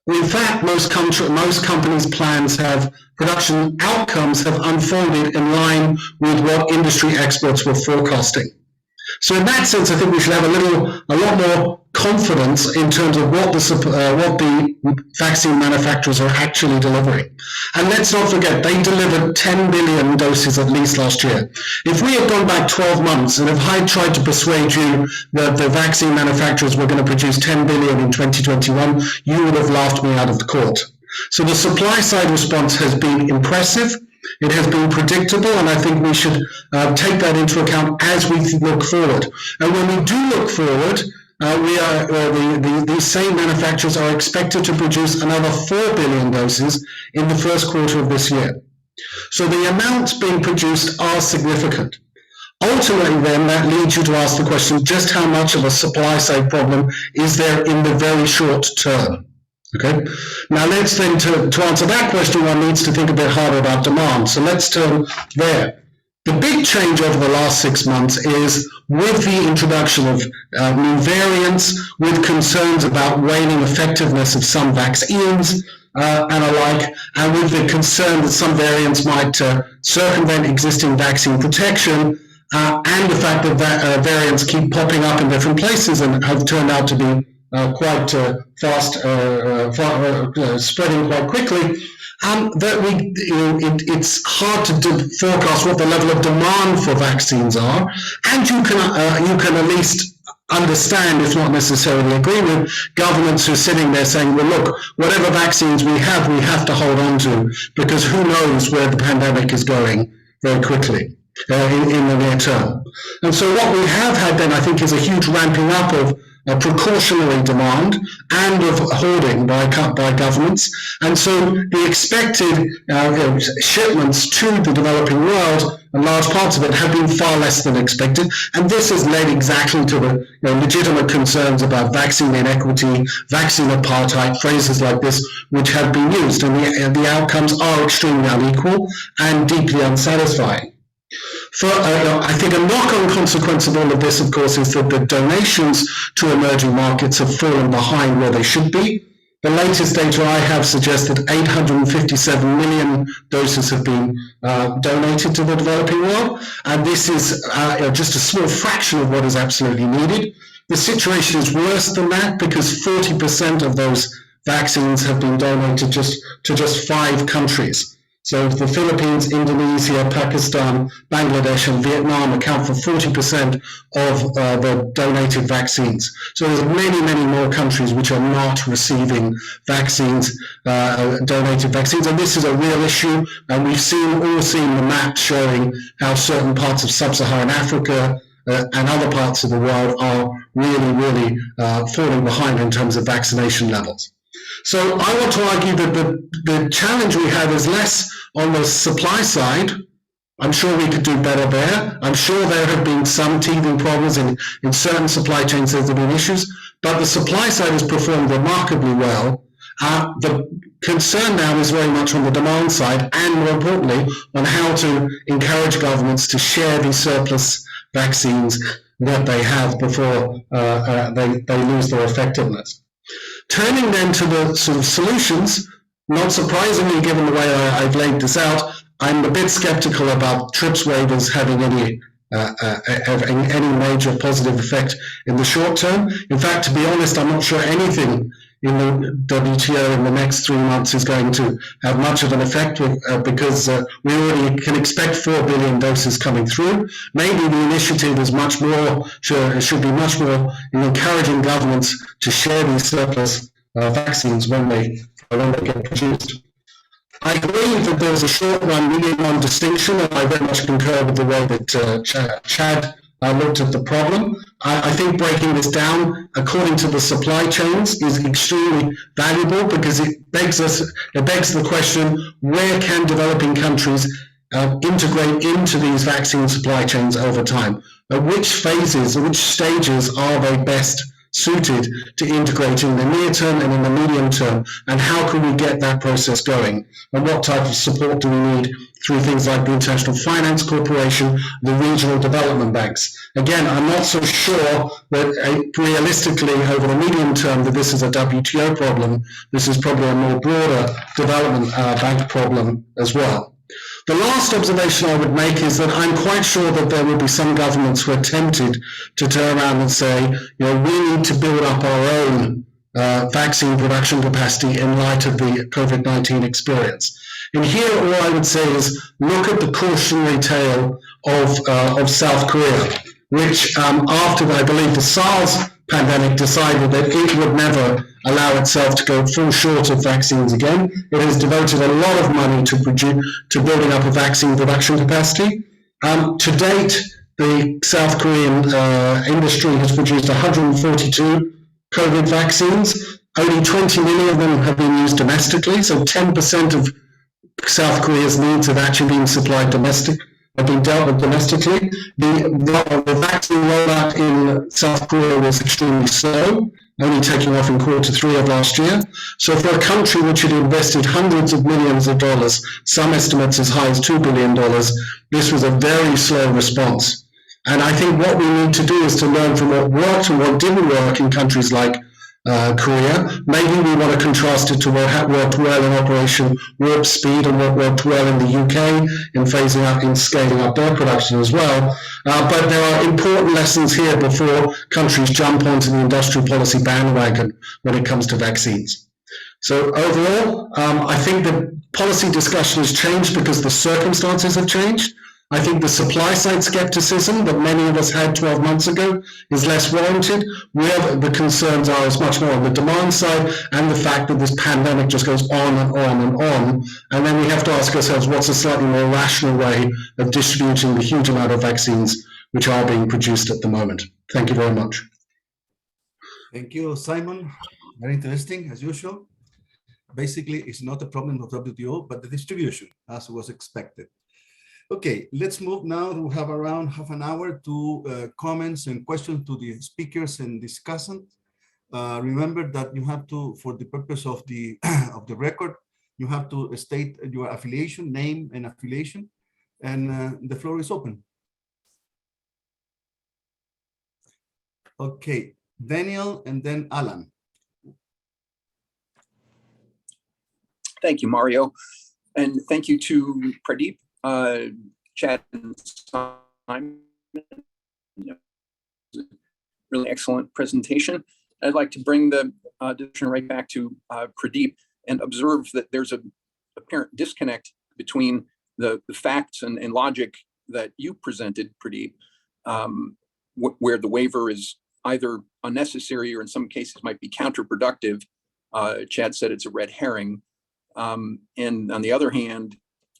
in fact, most companies' plans have, production outcomes have unfolded in line with what industry experts were forecasting. So in that sense, I think we should have a lot more confidence in terms of what the vaccine manufacturers are actually delivering. And let's not forget, they delivered 10 billion doses at least last year. If we had gone back 12 months, and if I tried to persuade you that the vaccine manufacturers were going to produce 10 billion in 2021, you would have laughed me out of the court. So the supply side response has been impressive. It has been predictable, and I think we should take that into account as we look forward. And when we do look forward, these same manufacturers are expected to produce another 4 billion doses in the first quarter of this year. So the amounts being produced are significant. Ultimately, then, that leads you to ask the question, just how much of a supply side problem is there in the very short term? Okay, now let's then, to answer that question, one needs to think a bit harder about demand. So let's turn there. The big change over the last 6 months is with the introduction of new variants, with concerns about waning effectiveness of some vaccines and alike, and with the concern that some variants might circumvent existing vaccine protection, and the fact that variants keep popping up in different places and have turned out to be quite fast, spreading quite quickly, it's hard to forecast what the level of demand for vaccines are, and you can at least understand, if not necessarily agree with, governments who are sitting there saying, well, look, whatever vaccines we have to hold on to, because who knows where the pandemic is going very quickly in the near term. And so what we have had then, I think, is a huge ramping up of precautionary demand and of hoarding by governments. And so the expected shipments to the developing world, and large parts of it, have been far less than expected. And this has led exactly to the legitimate concerns about vaccine inequity, vaccine apartheid, phrases like this, which have been used. And the outcomes are extremely unequal and deeply unsatisfying. I think a knock-on consequence of all of this, of course, is that the donations to emerging markets have fallen behind where they should be. The latest data I have suggests that 857 million doses have been donated to the developing world, and this is just a small fraction of what is absolutely needed. The situation is worse than that because 40% of those vaccines have been donated to just 5 countries. So the Philippines, Indonesia, Pakistan, Bangladesh, and Vietnam account for 40% of the donated vaccines. So there's many, many more countries which are not receiving vaccines, donated vaccines, and this is a real issue. And we've all seen the map showing how certain parts of sub-Saharan Africa and other parts of the world are really, really falling behind in terms of vaccination levels. So I want to argue that the challenge we have is less on the supply side. I'm sure we could do better there. I'm sure there have been some teething problems in certain supply chains. There have been issues, but the supply side has performed remarkably well. The concern now is very much on the demand side, and more importantly, on how to encourage governments to share these surplus vaccines that they have before they lose their effectiveness. Turning then to the sort of solutions, not surprisingly, given the way I've laid this out, I'm a bit skeptical about TRIPS waivers having any have any major positive effect in the short term. In fact, to be honest, I'm not sure anything in the WTO in the next 3 months is going to have much of an effect because we already can expect 4 billion doses coming through. Maybe the initiative is much more, should be much more in encouraging governments to share these surplus vaccines when they get produced. I believe that there's a short run, medium run distinction, and I very much concur with the way that Chad looked at the problem. I think breaking this down according to the supply chains is extremely valuable because it begs the question, where can developing countries integrate into these vaccine supply chains over time? At which phases, at which stages are they best suited to integrate in the near term and in the medium term, and how can we get that process going, and what type of support do we need through things like the International Finance Corporation, the regional development banks? Again, I'm not so sure that realistically over the medium term that this is a WTO problem. This is probably a more broader development bank problem as well. The last observation I would make is that I'm quite sure that there will be some governments who are tempted to turn around and say, we need to build up our own vaccine production capacity in light of the COVID-19 experience. And here, all I would say is look at the cautionary tale of South Korea, which after, I believe, the SARS pandemic decided that it would never allow itself to go fall short of vaccines again. It has devoted a lot of money to building up a vaccine production capacity. To date, the South Korean industry has produced 142 COVID vaccines. Only 20 million of them have been used domestically, so 10% of South Korea's needs have actually been supplied have been dealt with domestically. The vaccine rollout in South Korea was extremely slow, only taking off in Q3 of last year. So for a country which had invested hundreds of millions of dollars, some estimates as high as $2 billion, this was a very slow response. And I think what we need to do is to learn from what worked and what didn't work in countries like Korea. Maybe we want to contrast it to what worked well in Operation Warp Speed and what worked well in the UK in phasing up and scaling up their production as well. But there are important lessons here before countries jump onto the industrial policy bandwagon when it comes to vaccines. So overall, I think the policy discussion has changed because the circumstances have changed. I think the supply side skepticism that many of us had 12 months ago is less warranted. Where the concerns are is much more on the demand side and the fact that this pandemic just goes on and on and on. And then we have to ask ourselves, what's a slightly more rational way of distributing the huge amount of vaccines which are being produced at the moment? Thank you very much. Thank you, Simon. Very interesting, as usual. Basically, it's not a problem of WTO, but the distribution, as was expected. Okay, let's move now. We have around half an hour to comments and questions to the speakers and discussants. Remember that you have to, for the purpose of the record, you have to state your affiliation, name and affiliation, and the floor is open. Okay, Daniel and then Alan. Thank you, Mario. And thank you to Pradeep, Chad, and Simon. Really excellent presentation. I'd like to bring the discussion right back to Pradeep and observe that there's an apparent disconnect between the facts and logic that you presented, Pradeep, where the waiver is either unnecessary or in some cases might be counterproductive. Chad said it's a red herring. And on the other hand,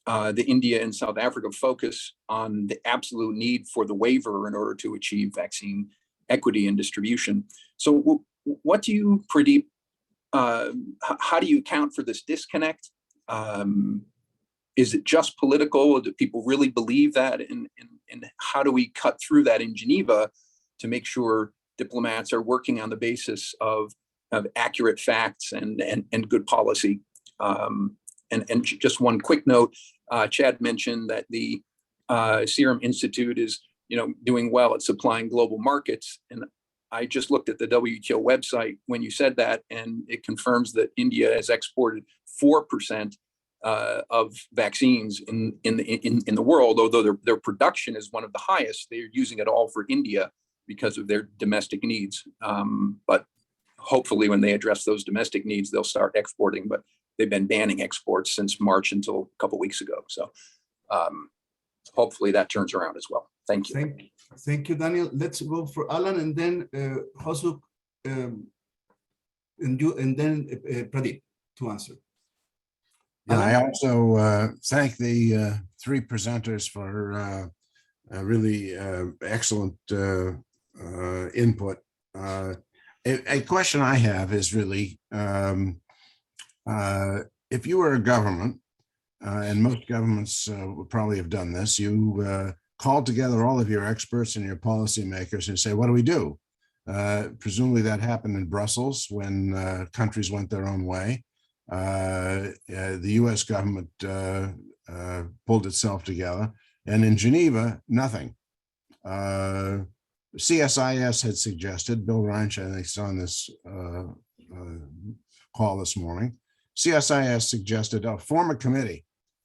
the India and South Africa focus on the absolute need for the waiver in order to achieve vaccine equity and distribution. So what do you, Pradeep, how do you account for this disconnect? Is it just political? Do people really believe that? And how do we cut through that in Geneva to make sure diplomats are working on the basis of accurate facts and good policy? And just one quick note, Chad mentioned that the Serum Institute is doing well at supplying global markets. And I just looked at the WTO website when you said that, and it confirms that India has exported 4% of vaccines in the world, although their production is one of the highest. They're using it all for India because of their domestic needs. But hopefully when they address those domestic needs, they'll start exporting, but they've been banning exports since March until a couple of weeks ago. So hopefully that turns around as well. Thank you. Thank you, Daniel. Let's go for Alan and then Hosuk, and then Pradeep to answer. Yeah, I also thank the three presenters for really excellent input. A question I have is really, if you were a government, and most governments would probably have done this, you called together all of your experts and your policymakers and say, what do we do? Presumably that happened in Brussels when countries went their own way. The US government pulled itself together, and in Geneva, nothing. CSIS had suggested, Bill Reinsch, I think, is on this call this morning. CSIS suggested, form a committee.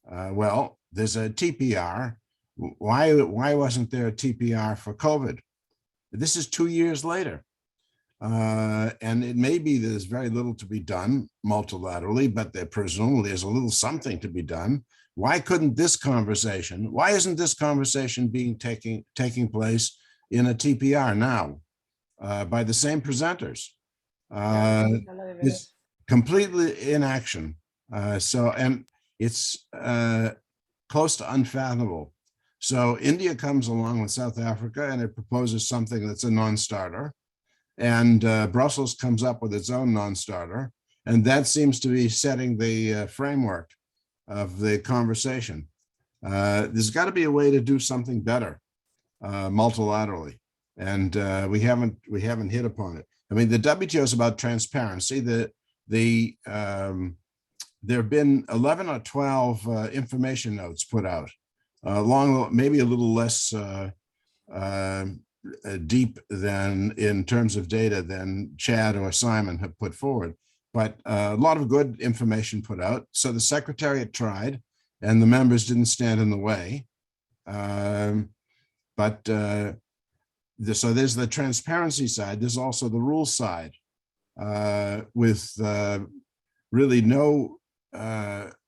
Well, there's a TPR. Why wasn't there a TPR for COVID? This is 2 years later. And it may be there's very little to be done multilaterally, but there presumably is a little something to be done. Why couldn't this conversation, why isn't this conversation taking place in a TPR now by the same presenters? It's completely inaction. And it's close to unfathomable. So India comes along with South Africa and it proposes something that's a non-starter. And Brussels comes up with its own non-starter. And that seems to be setting the framework of the conversation. There's got to be a way to do something better multilaterally. And we haven't hit upon it. I mean, the WTO is about transparency. There have been 11 or 12 information notes put out, maybe a little less deep than in terms of data than Chad or Simon have put forward, but a lot of good information put out. So the Secretariat tried, and the members didn't stand in the way. So there's the transparency side. There's also the rules side, with really no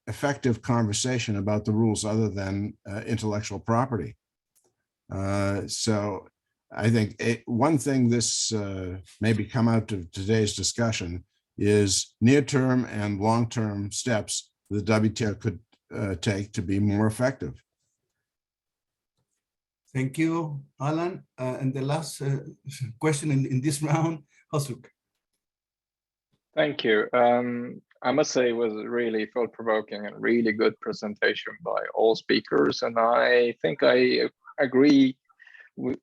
effective conversation about the rules other than intellectual property. So I think one thing this maybe come out of today's discussion is near-term and long-term steps the WTO could take to be more effective. Thank you, Alan. And the last question in this round, Hosuk. Thank you. I must say it was really thought-provoking and really good presentation by all speakers. And I think I agree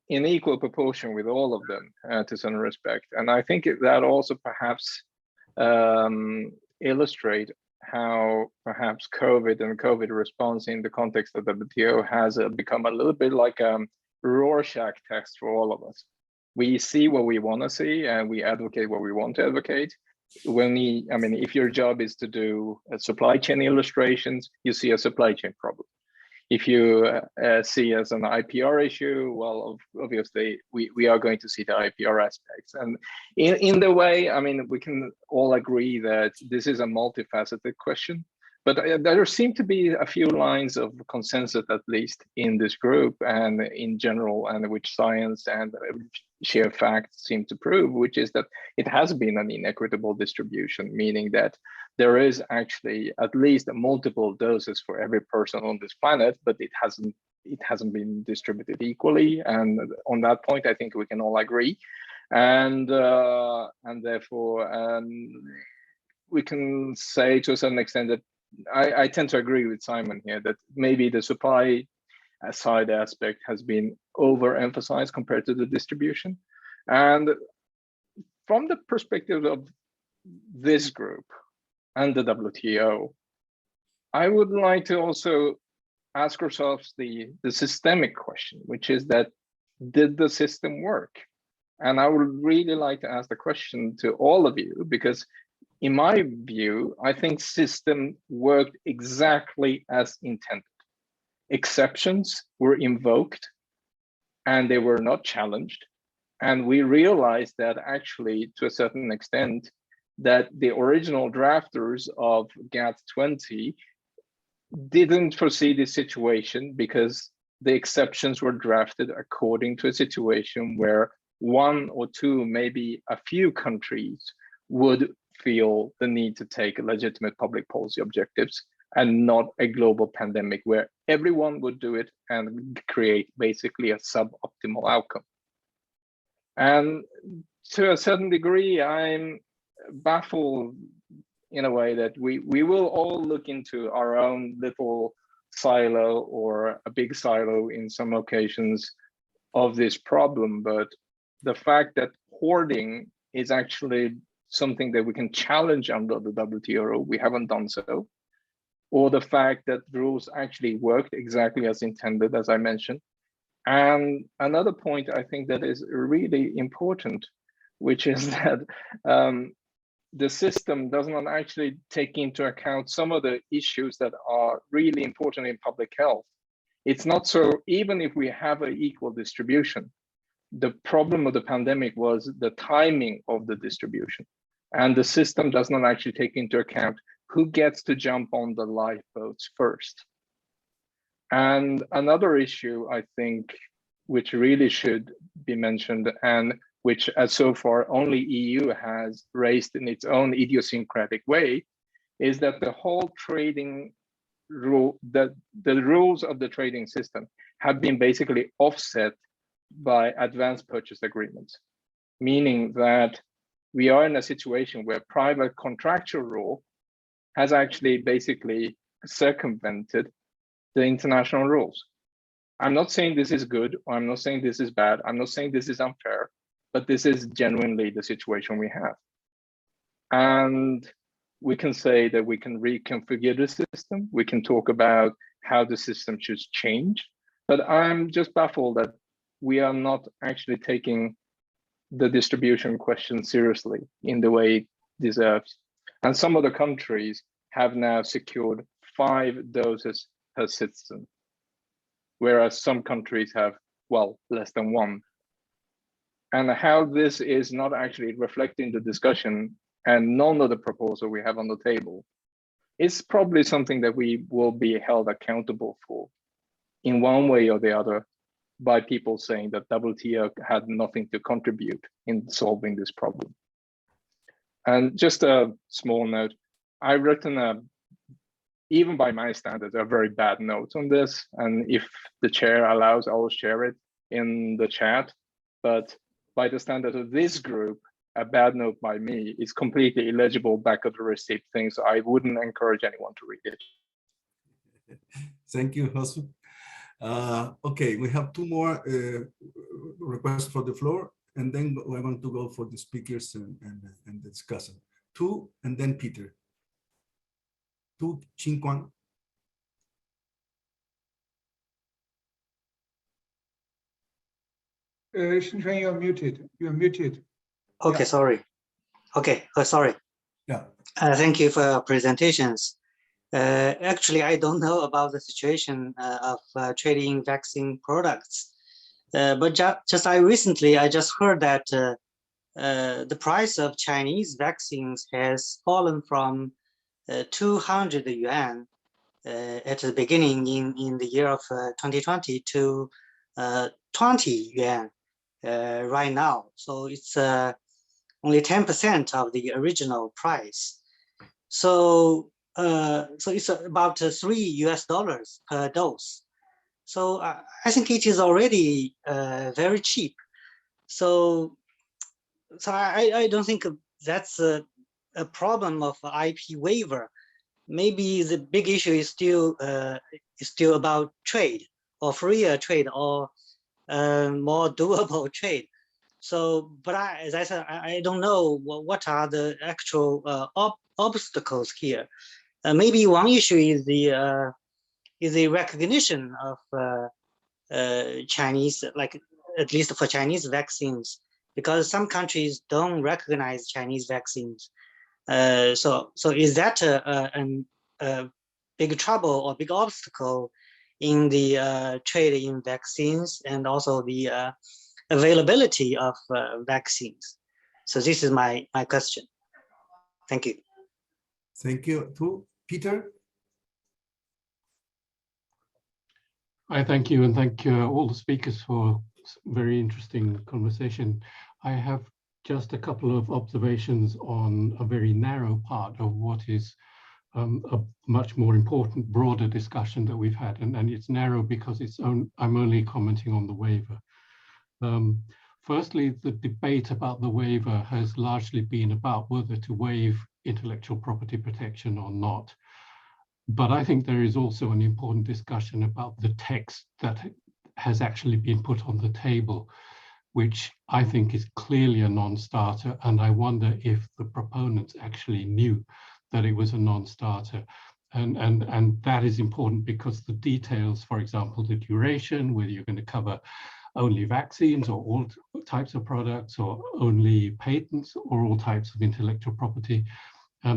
in equal proportion with all of them to some respect. And I think that also perhaps illustrate how perhaps COVID and COVID response in the context of the WTO has become a little bit like a Rorschach test for all of us. We see what we want to see and we advocate what we want to advocate. If your job is to do supply chain illustrations, you see a supply chain problem. If you see as an IPR issue, well, obviously we are going to see the IPR aspects. And in the way, we can all agree that this is a multifaceted question, but there seem to be a few lines of consensus, at least in this group and in general, and which science and sheer facts seem to prove, which is that it has been an inequitable distribution, meaning that there is actually at least multiple doses for every person on this planet, but it hasn't been distributed equally. And on that point, I think we can all agree. And therefore, we can say to a certain extent that I tend to agree with Simon here that maybe the supply side aspect has been overemphasized compared to the distribution. And from the perspective of this group and the WTO, I would like to also ask ourselves the systemic question, which is that, did the system work? And I would really like to ask the question to all of you, because in my view, I think system worked exactly as intended. Exceptions were invoked and they were not challenged. And we realized that actually, to a certain extent, that the original drafters of GATT 20 didn't foresee this situation because the exceptions were drafted according to a situation where one or two, maybe a few countries would feel the need to take legitimate public policy objectives, and not a global pandemic where everyone would do it and create basically a suboptimal outcome. And to a certain degree, I'm baffled in a way that we will all look into our own little silo or a big silo in some occasions of this problem. But the fact that hoarding is actually something that we can challenge under the WTO, we haven't done so. Or the fact that rules actually worked exactly as intended, as I mentioned. And another point I think that is really important, which is that the system does not actually take into account some of the issues that are really important in public health. It's not so, even if we have an equal distribution, the problem of the pandemic was the timing of the distribution. And the system does not actually take into account who gets to jump on the lifeboats first. And another issue, I think, which really should be mentioned, and which as so far only EU has raised in its own idiosyncratic way, is that the whole trading rule, the rules of the trading system have been basically offset by advanced purchase agreements, meaning that we are in a situation where private contractual rule has actually basically circumvented the international rules. I'm not saying this is good, or I'm not saying this is bad, I'm not saying this is unfair, but this is genuinely the situation we have. And we can say that we can reconfigure the system, we can talk about how the system should change, but I'm just baffled that we are not actually taking the distribution question seriously in the way it deserves. And some of the countries have now secured 5 doses per citizen, whereas some countries have, well, less than 1. And how this is not actually reflecting the discussion and none of the proposal we have on the table is probably something that we will be held accountable for in one way or the other by people saying that WTO had nothing to contribute in solving this problem. And just a small note, I've written even by my standards, a very bad note on this. And if the chair allows, I'll share it in the chat. But by the standard of this group, a bad note by me is completely illegible back of the receipt thing. So I wouldn't encourage anyone to read it. Thank you, Josu. Okay, we have 2 more requests for the floor, and then we're going to go for the speakers and the discussant. 2, and then Peter. 2, Chinquan. Xinchuan, you're muted. You're muted. Okay, Yeah. sorry. Okay, sorry. Yeah. Thank you for your presentations. Actually, I don't know about the situation of trading vaccine products, but just I just heard that the price of Chinese vaccines has fallen from 200 yuan at the beginning in the year of 2020 to 20 yuan right now. So it's only 10% of the original price. So so it's about $3 per dose. So I think it is already very cheap. So I don't think that's a problem of IP waiver. Maybe the big issue is still about trade or freer trade or more doable trade. So, but as I said, I don't know what are the actual obstacles here. Maybe one issue is the recognition of Chinese, like at least for Chinese vaccines, because some countries don't recognize Chinese vaccines. So is that a big trouble or big obstacle in the trade in vaccines and also the availability of vaccines? So this is my question. Thank you. Thank you too. Peter? I thank you, and thank all the speakers for very interesting conversation. I have just a couple of observations on a very narrow part of what is a much more important, broader discussion that we've had, and it's narrow because I'm only commenting on the waiver. Firstly, the debate about the waiver has largely been about whether to waive intellectual property protection or not. But I think there is also an important discussion about the text that has actually been put on the table, which I think is clearly a non-starter. And I wonder if the proponents actually knew that it was a non-starter. And that is important because the details, for example, the duration, whether you're going to cover only vaccines or all types of products or only patents or all types of intellectual property,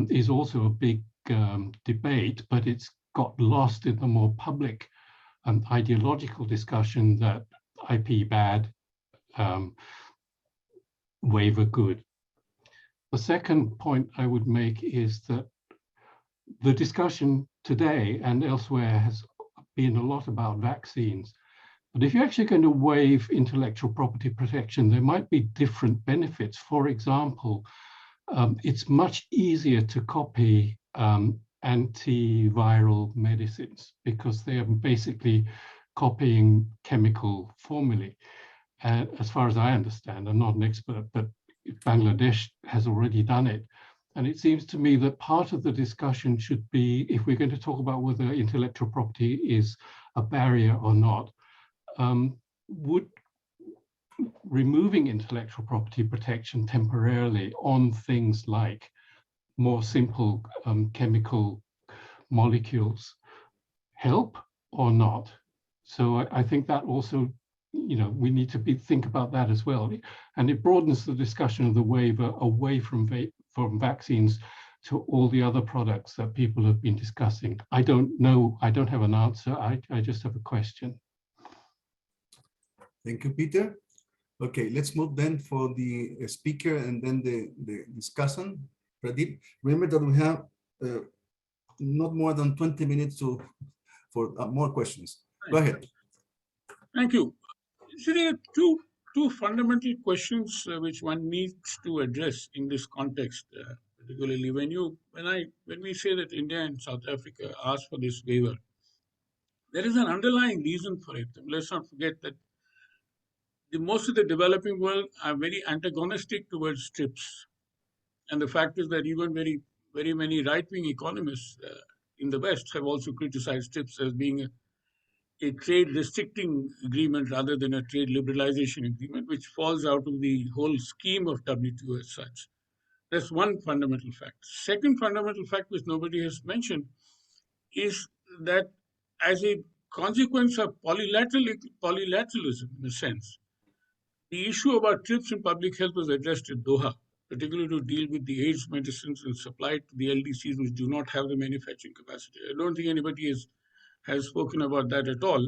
is also a big debate, but it's got lost in the more public and ideological discussion that IP bad, waiver good. The second point I would make is that the discussion today and elsewhere has been a lot about vaccines. But if you're actually going to waive intellectual property protection, there might be different benefits. For example, it's much easier to copy antiviral medicines because they are basically copying chemical formulae. As far as I understand, I'm not an expert, but Bangladesh has already done it. And it seems to me that part of the discussion should be, if we're going to talk about whether intellectual property is a barrier or not, would removing intellectual property protection temporarily on things like more simple chemical molecules help or not? So I think that also, we need to think about that as well. And it broadens the discussion of the waiver away from vaccines to all the other products that people have been discussing. I don't know, I don't have an answer, I just have a question. Thank you, Peter. Okay, let's move then for the speaker and then the discussant. Pradeep, remember that we have not more than 20 minutes for more questions. Go ahead. Thank you. So there are two fundamental questions which one needs to address in this context, particularly when we say that India and South Africa asked for this waiver. There is an underlying reason for it. Let's not forget that most of the developing world are very antagonistic towards TRIPS. And the fact is that even very many right-wing economists in the West have also criticized TRIPS as being a trade restricting agreement rather than a trade liberalization agreement, which falls out of the whole scheme of WTO as such. That's one fundamental fact. Second fundamental fact, which nobody has mentioned, is that as a consequence of polylateralism, in a sense, the issue about TRIPS in public health was addressed at Doha, particularly to deal with the AIDS medicines and supplied to the LDCs which do not have the manufacturing capacity. I don't think anybody has spoken about that at all,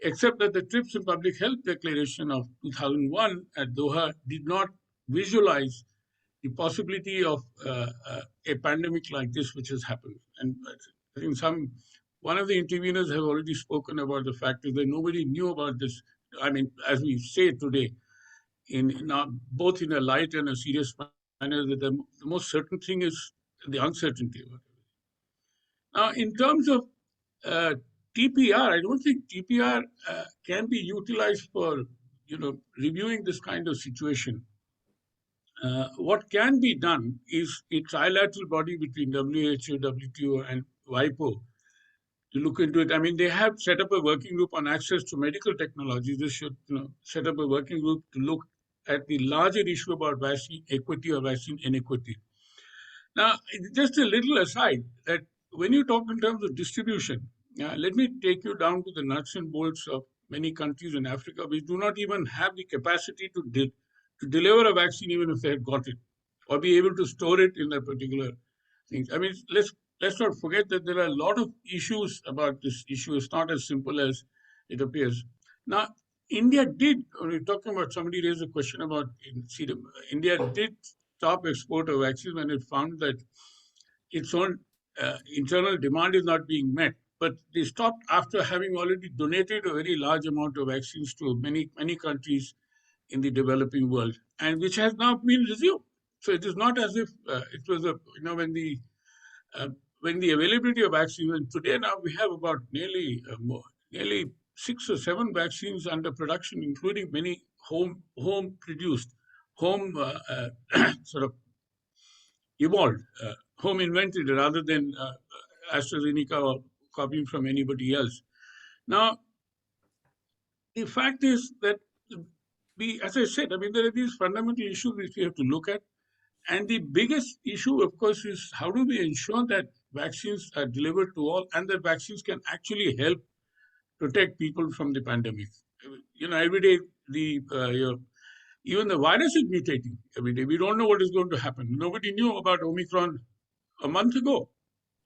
except that the TRIPS in public health declaration of 2001 at Doha did not visualize the possibility of a pandemic like this which has happened. And I think one of the interveners have already spoken about the fact that nobody knew about this. I mean, as we say today, both in a light and a serious manner, that the most certain thing is the uncertainty about it. Now, in terms of TPR, I don't think TPR can be utilized for reviewing this kind of situation. What can be done is a trilateral body between WHO, WTO, and WIPO to look into it. I mean, they have set up a working group on access to medical technology. They should set up a working group to look at the larger issue about vaccine equity or vaccine inequity. Now, just a little aside, that when you talk in terms of distribution, let me take you down to the nuts and bolts of many countries in Africa which do not even have the capacity to deliver a vaccine even if they had got it, or be able to store it in a particular things. I mean, let's not forget that there are a lot of issues about this issue. It's not as simple as it appears. Now, India did, when we're talking about, somebody raised a question about India did stop export of vaccines when it found that its own internal demand is not being met. But they stopped after having already donated a very large amount of vaccines to many countries in the developing world, and which has now been resumed. So it is not as if it was when the availability of vaccines, and today now we have about nearly 6 or 7 vaccines under production, including many home produced, home sort of evolved, home invented rather than AstraZeneca or copying from anybody else. Now, the fact is that as I said, I mean, there are these fundamental issues which we have to look at. And the biggest issue, of course, is how do we ensure that vaccines are delivered to all and that vaccines can actually help protect people from the pandemic. Every day, even the virus is mutating every day. We don't know what is going to happen. Nobody knew about Omicron a month ago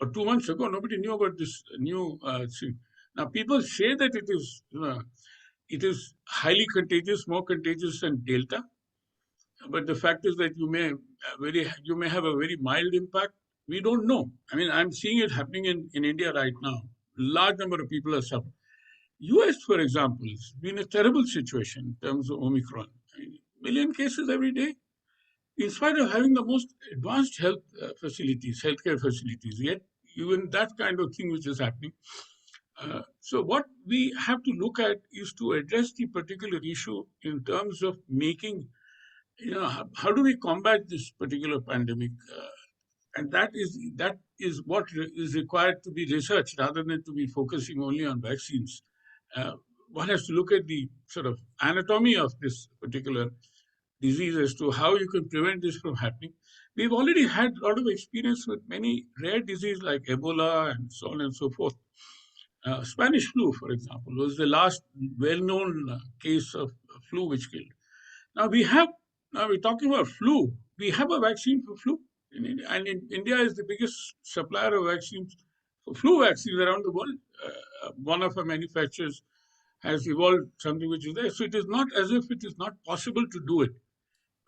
or 2 months ago. Nobody knew about this new thing. Now, people say that it is highly contagious, more contagious than Delta. But the fact is that you may have a very mild impact. We don't know. I mean, I'm seeing it happening in India right now. Large number of people are suffering. US, for example, has been a terrible situation in terms of Omicron. I mean, 1 million cases every day, in spite of having the most advanced healthcare facilities. Yet, even that kind of thing which is happening. So what we have to look at is to address the particular issue in terms of making, how do we combat this particular pandemic? And that is what is required to be researched rather than to be focusing only on vaccines. One has to look at the sort of anatomy of this particular disease as to how you can prevent this from happening. We've already had a lot of experience with many rare diseases like Ebola and so on and so forth. Spanish flu, for example, was the last well-known case of flu which killed. Now we're talking about flu. We have a vaccine for flu. And India is the biggest supplier of vaccines, for flu vaccines around the world. One of our manufacturers has evolved something which is there. So it is not as if it is not possible to do it.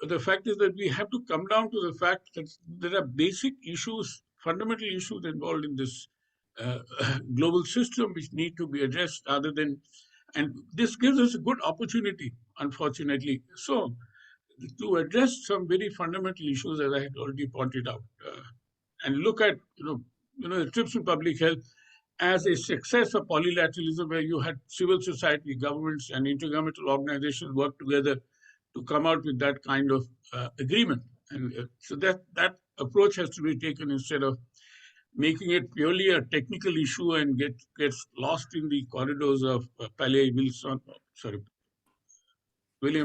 But the fact is that we have to come down to the fact that there are basic issues, fundamental issues involved in this global system which need to be addressed rather than, and this gives us a good opportunity, unfortunately. So to address some very fundamental issues, as I had already pointed out, and look at, the TRIPS in public health as a success of polylateralism, where you had civil society, governments, and intergovernmental organizations work together to come out with that kind of agreement. And so that approach has to be taken instead of making it purely a technical issue and gets lost in the corridors of William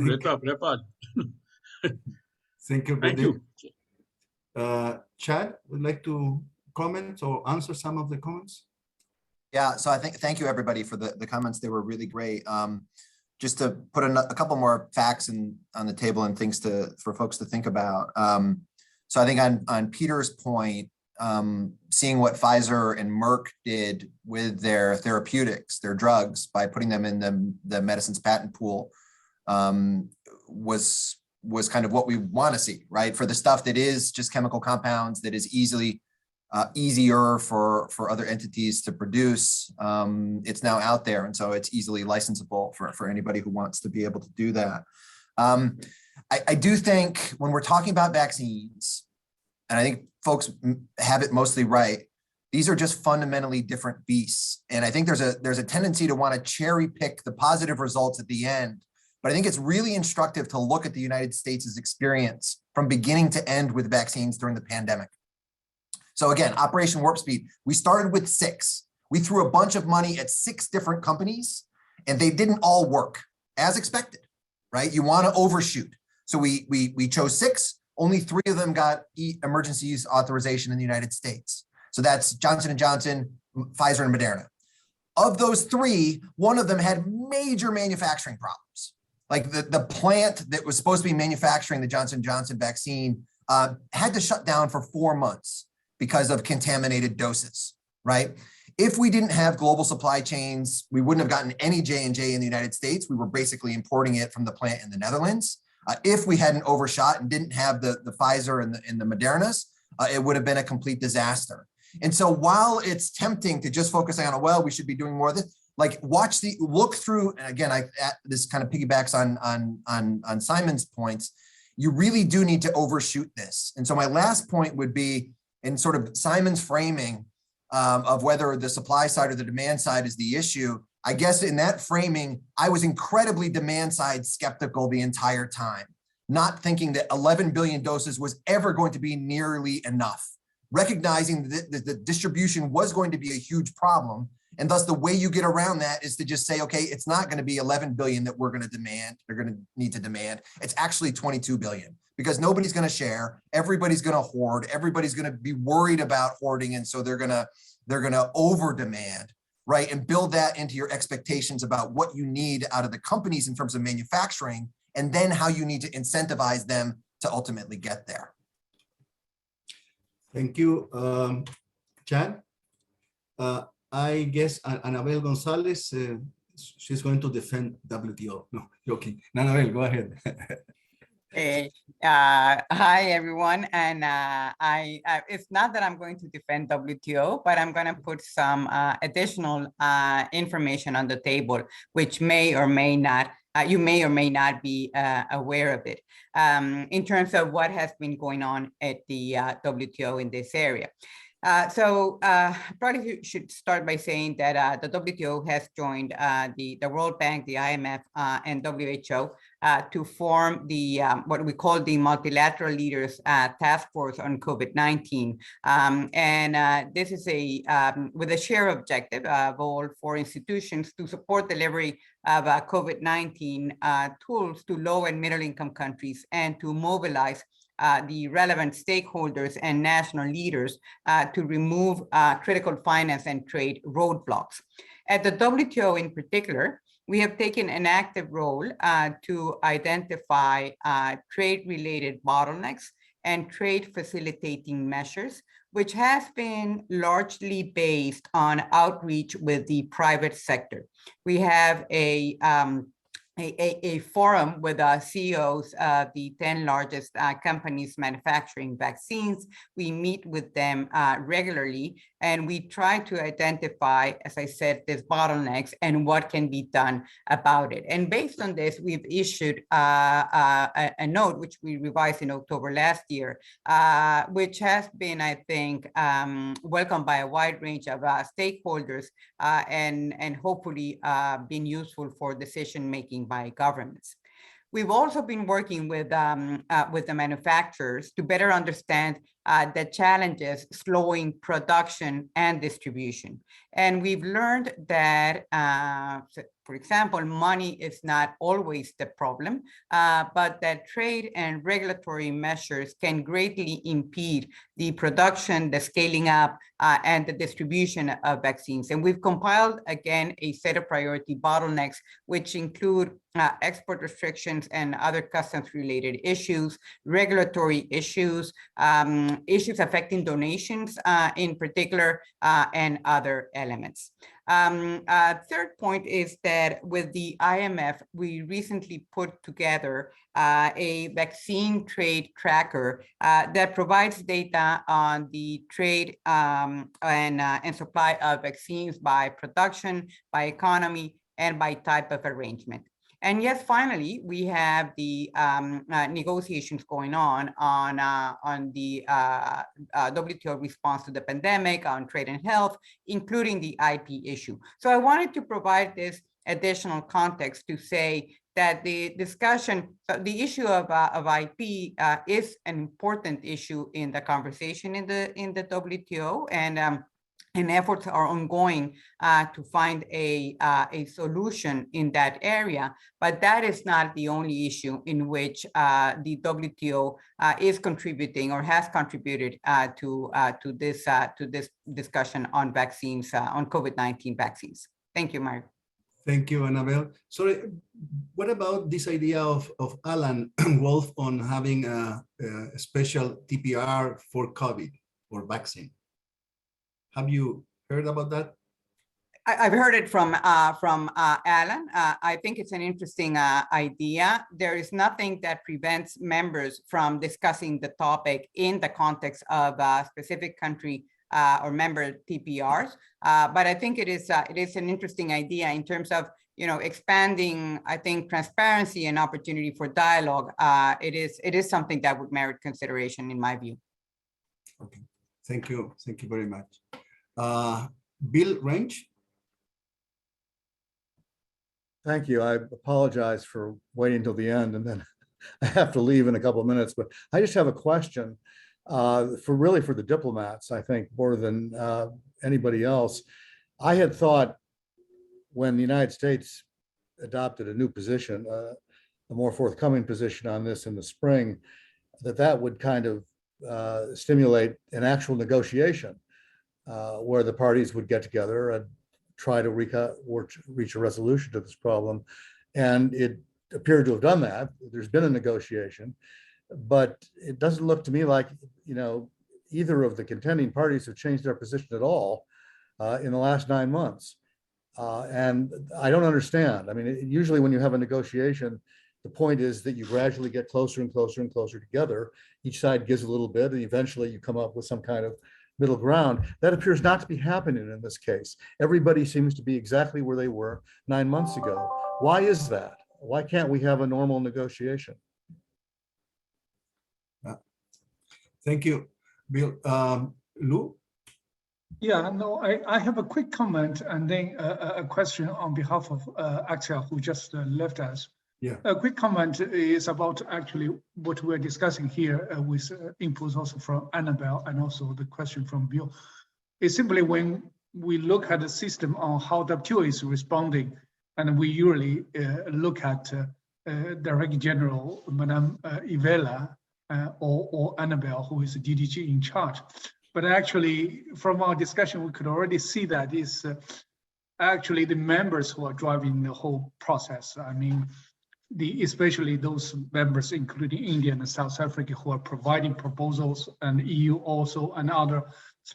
Repard. Thank you, Thank you. Chad, would like to comment or answer some of the comments? Yeah, so thank you everybody for the comments. They were really great. Just to put a couple more facts on the table and things for folks to think about. So I think on Peter's point, seeing what Pfizer and Merck did with their therapeutics, their drugs, by putting them in the medicines patent pool, was kind of what we want to see, right? For the stuff that is just chemical compounds, that is easier for other entities to produce, it's now out there, and so it's easily licensable for anybody who wants to be able to do that. I do think when we're talking about vaccines, and I think folks have it mostly right, these are just fundamentally different beasts. And I think there's a tendency to want to cherry pick the positive results at the end. But I think it's really instructive to look at the United States' experience from beginning to end with vaccines during the pandemic. So again, Operation Warp Speed, we started with 6. We threw a bunch of money at 6 different companies, and they didn't all work as expected, right? You want to overshoot. So we chose 6, only 3 of them got emergency use authorization in the United States. So that's Johnson & Johnson, Pfizer, and Moderna. Of those 3, one of them had major manufacturing problems. Like the plant that was supposed to be manufacturing the Johnson & Johnson vaccine had to shut down for 4 months. because of contaminated doses, right? If we didn't have global supply chains, we wouldn't have gotten any J&J in the United States. We were basically importing it from the plant in the Netherlands. If we hadn't overshot and didn't have the Pfizer and the Modernas, it would have been a complete disaster. And so while it's tempting to just focus on, well, we should be doing more of this, like look through, and again, this kind of piggybacks on Simon's points, you really do need to overshoot this. And so my last point would be in sort of Simon's framing of whether the supply side or the demand side is the issue. I guess in that framing, I was incredibly demand side skeptical the entire time, not thinking that 11 billion doses was ever going to be nearly enough, recognizing that the distribution was going to be a huge problem. And thus the way you get around that is to just say, okay, it's not going to be 11 billion that we're going to demand, they're going to need to demand. It's actually 22 billion because nobody's going to share. Everybody's going to hoard. Everybody's going to be worried about hoarding. And so they're going to over demand, right? And build that into your expectations about what you need out of the companies in terms of manufacturing, and then how you need to incentivize them to ultimately get there. Thank you, Chad. I guess Anabel Gonzalez, she's going to defend WTO. No, joking. Anabel, go ahead. Hi, everyone. And it's not that I'm going to defend WTO, but I'm going to put some additional information on the table, which may or may not, you may or may not be aware of it, in terms of what has been going on at the WTO in this area. Probably should start by saying that the WTO has joined the World Bank, the IMF, and WHO to form the what we call the Multilateral Leaders Task Force on COVID-19. This is with a shared objective of all four institutions to support delivery of COVID-19 tools to low and middle income countries and to mobilize the relevant stakeholders and national leaders to remove critical finance and trade roadblocks. At the WTO in particular, we have taken an active role to identify trade-related bottlenecks and trade facilitating measures, which has been largely based on outreach with the private sector. We have a forum with CEOs of the 10 largest companies manufacturing vaccines. We meet with them regularly, and we try to identify, as I said, these bottlenecks and what can be done about it. And based on this, we've issued a note, which we revised in October last year, which has been, I think, welcomed by a wide range of stakeholders and hopefully been useful for decision-making by governments. We've also been working with the manufacturers to better understand the challenges slowing production and distribution. And we've learned that, for example, money is not always the problem, but that trade and regulatory measures can greatly impede the production, the scaling up, and the distribution of vaccines. And we've compiled, again, a set of priority bottlenecks, which include export restrictions and other customs-related issues, regulatory issues, issues affecting donations in particular, and other elements. Third point is that with the IMF, we recently put together a vaccine trade tracker that provides data on the trade and supply of vaccines by production, by economy, and by type of arrangement. And yes, finally, we have the negotiations going on the WTO response to the pandemic, on trade and health, including the IP issue. So I wanted to provide this additional context to say that the discussion, the issue of IP is an important issue in the conversation in the WTO, and efforts are ongoing to find a solution in that area, but that is not the only issue in which the WTO is contributing or has contributed to this discussion on vaccines, on COVID-19 vaccines. Thank you, Mario. Thank you, Annabelle. Sorry, what about this idea of Alan Wolf on having a special TPR for COVID or vaccine. Have you heard about that? I've heard it from Alan. I think it's an interesting idea. There is nothing that prevents members from discussing the topic in the context of a specific country or member TPRs. But I think it is an interesting idea in terms of expanding, I think, transparency and opportunity for dialogue. It is something that would merit consideration in my view. Okay, thank you very much. Bill Range. Thank you. I apologize for waiting until the end, and then I have to leave in a couple of minutes, but I just have a question for the diplomats, I think, more than anybody else. I had thought when the United States adopted a new position, a more forthcoming position on this in the spring, that would kind of stimulate an actual negotiation where the parties would get together and try to reach a resolution to this problem. And it appeared to have done that. There's been a negotiation, but it doesn't look to me like, either of the contending parties have changed their position at all in the last 9 months. And I don't understand. I mean, usually when you have a negotiation, the point is that you gradually get closer and closer and closer together. Each side gives a little bit, and eventually you come up with some kind of middle ground. That appears not to be happening in this case. Everybody seems to be exactly where they were 9 months ago. Why is that? Why can't we have a normal negotiation? Thank you, Bill. Lou? Yeah, no, I have a quick comment and then a question on behalf of Axel, who just left us. Yeah. A quick comment is about actually what we're discussing here with inputs also from Annabelle and also the question from Bill. It's simply when we look at the system on how WTO is responding, and we usually look at Director General Madame Ivela or Annabelle, who is the DDG in charge. But actually, from our discussion, we could already see that is actually the members who are driving the whole process. I mean, especially those members, including India and South Africa, who are providing proposals, and EU also, and other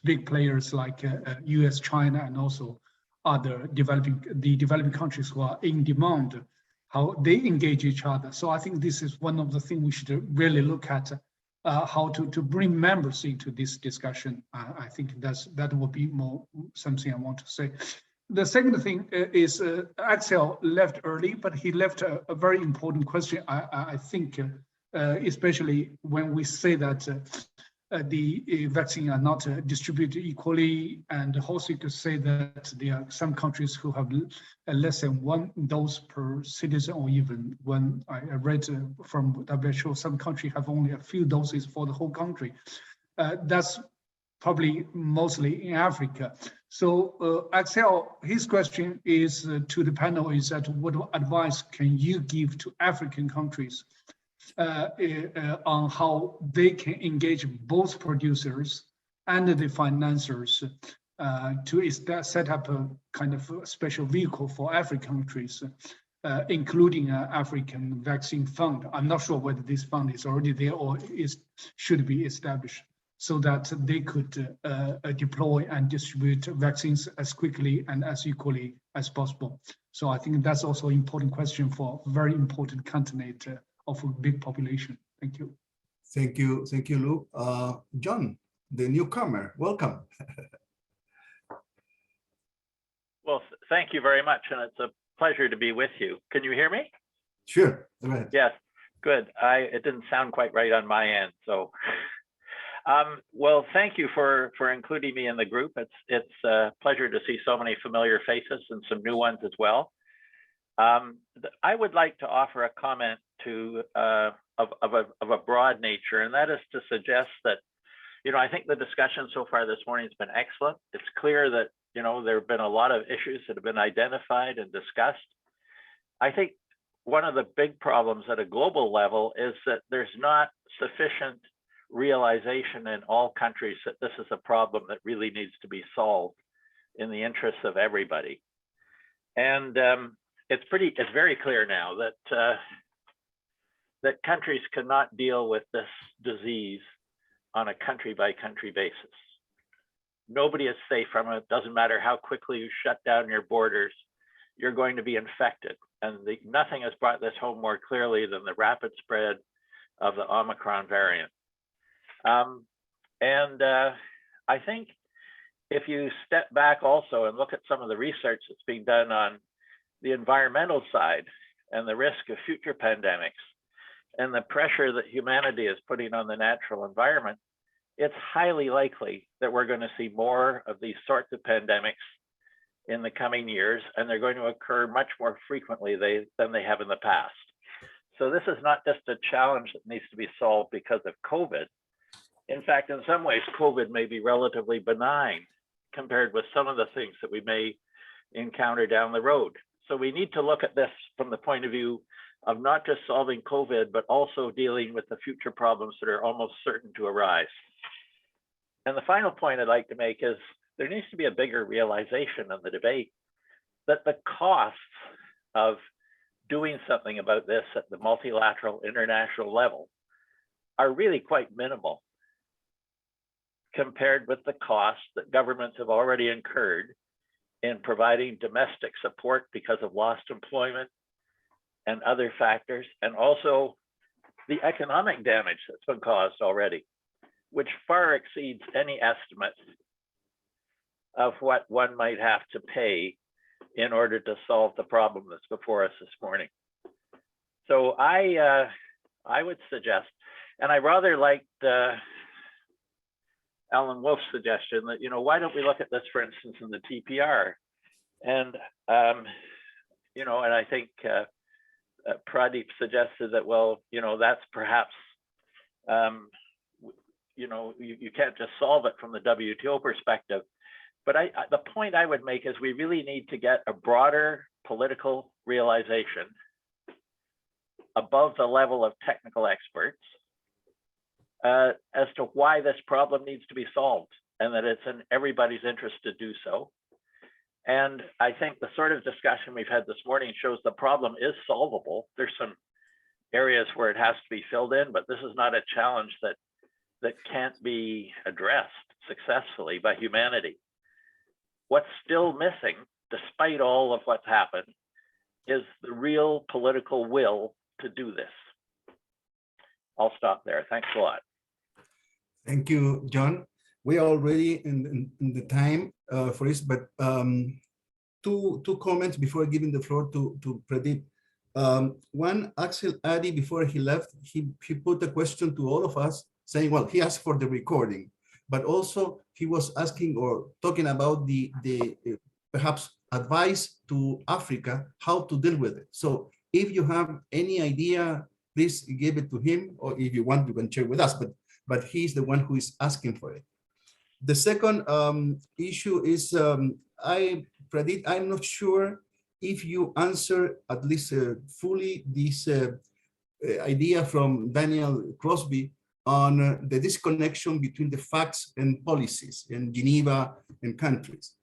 big players like US, China, and also other developing countries who are in demand, how they engage each other. So I think this is one of the things we should really look at, how to bring members into this discussion. I think that will be more something I want to say. The second thing is Axel left early, but he left a very important question. I think, especially when we say that the vaccine are not distributed equally, and also to say that there are some countries who have less than 1 dose per citizen, or even when I read from WHO, some countries have only a few doses for the whole country. That's probably mostly in Africa. So Axel, his question is to the panel is that what advice can you give to African countries on how they can engage both producers and the financiers to set up a kind of a special vehicle for African countries, including an African vaccine fund? I'm not sure whether this fund is already there or should be established, so that they could deploy and distribute vaccines as quickly and as equally as possible. So I think that's also an important question for a very important continent of a big population. Thank you. Thank you, Lou. John, the newcomer, welcome. Well, thank you very much, and it's a pleasure to be with you. Can you hear me? Sure, go ahead. Yes, good. It didn't sound quite right on my end, so. Well, thank you for including me in the group. It's a pleasure to see so many familiar faces and some new ones as well. I would like to offer a comment of a broad nature, and that is to suggest that, I think the discussion so far this morning has been excellent. It's clear that, there have been a lot of issues that have been identified and discussed. I think one of the big problems at a global level is that there's not sufficient realization in all countries that this is a problem that really needs to be solved in the interests of everybody. And it's very clear now that that countries cannot deal with this disease on a country by country basis. nobody is safe from it. Doesn't matter how quickly you shut down your borders, you're going to be infected. And nothing has brought this home more clearly than the rapid spread of the Omicron variant. I think if you step back also and look at some of the research that's being done on the environmental side and the risk of future pandemics and the pressure that humanity is putting on the natural environment, it's highly likely that we're going to see more of these sorts of pandemics in the coming years, and they're going to occur much more frequently than they have in the past. So this is not just a challenge that needs to be solved because of COVID. In fact, in some ways, COVID may be relatively benign compared with some of the things that we may encounter down the road. So we need to look at this from the point of view of not just solving COVID, but also dealing with the future problems that are almost certain to arise. And the final point I'd like to make is there needs to be a bigger realization in the debate that the costs of doing something about this at the multilateral international level are really quite minimal compared with the costs that governments have already incurred in providing domestic support because of lost employment and other factors, and also the economic damage that's been caused already, which far exceeds any estimate of what one might have to pay in order to solve the problem that's before us this morning. So I would suggest, and I rather liked Alan Wolf's suggestion that, why don't we look at this, for instance, in the TPR? And, and I think Pradeep suggested that, well, that's perhaps, you can't just solve it from the WTO perspective. But the point I would make is we really need to get a broader political realization above the level of technical experts as to why this problem needs to be solved, and that it's in everybody's interest to do so. And I think the sort of discussion we've had this morning shows the problem is solvable. There's some areas where it has to be filled in, but this is not a challenge that can't be addressed successfully by humanity. What's still missing, despite all of what's happened, is the real political will to do this. I'll stop there. Thanks a lot. Thank you, John. We are already in the time for this, but two comments before giving the floor to Pradeep. One, Axel Addy, before he left, he put a question to all of us saying, well, he asked for the recording, but also he was asking or talking about the perhaps advice to Africa, how to deal with it. So if you have any idea, please give it to him, or if you want, you can share with us, but he's the one who is asking for it. The second issue is, Pradeep, I'm not sure if you answer at least fully this idea from Daniel Crosby on the disconnection between the facts and policies in Geneva and countries.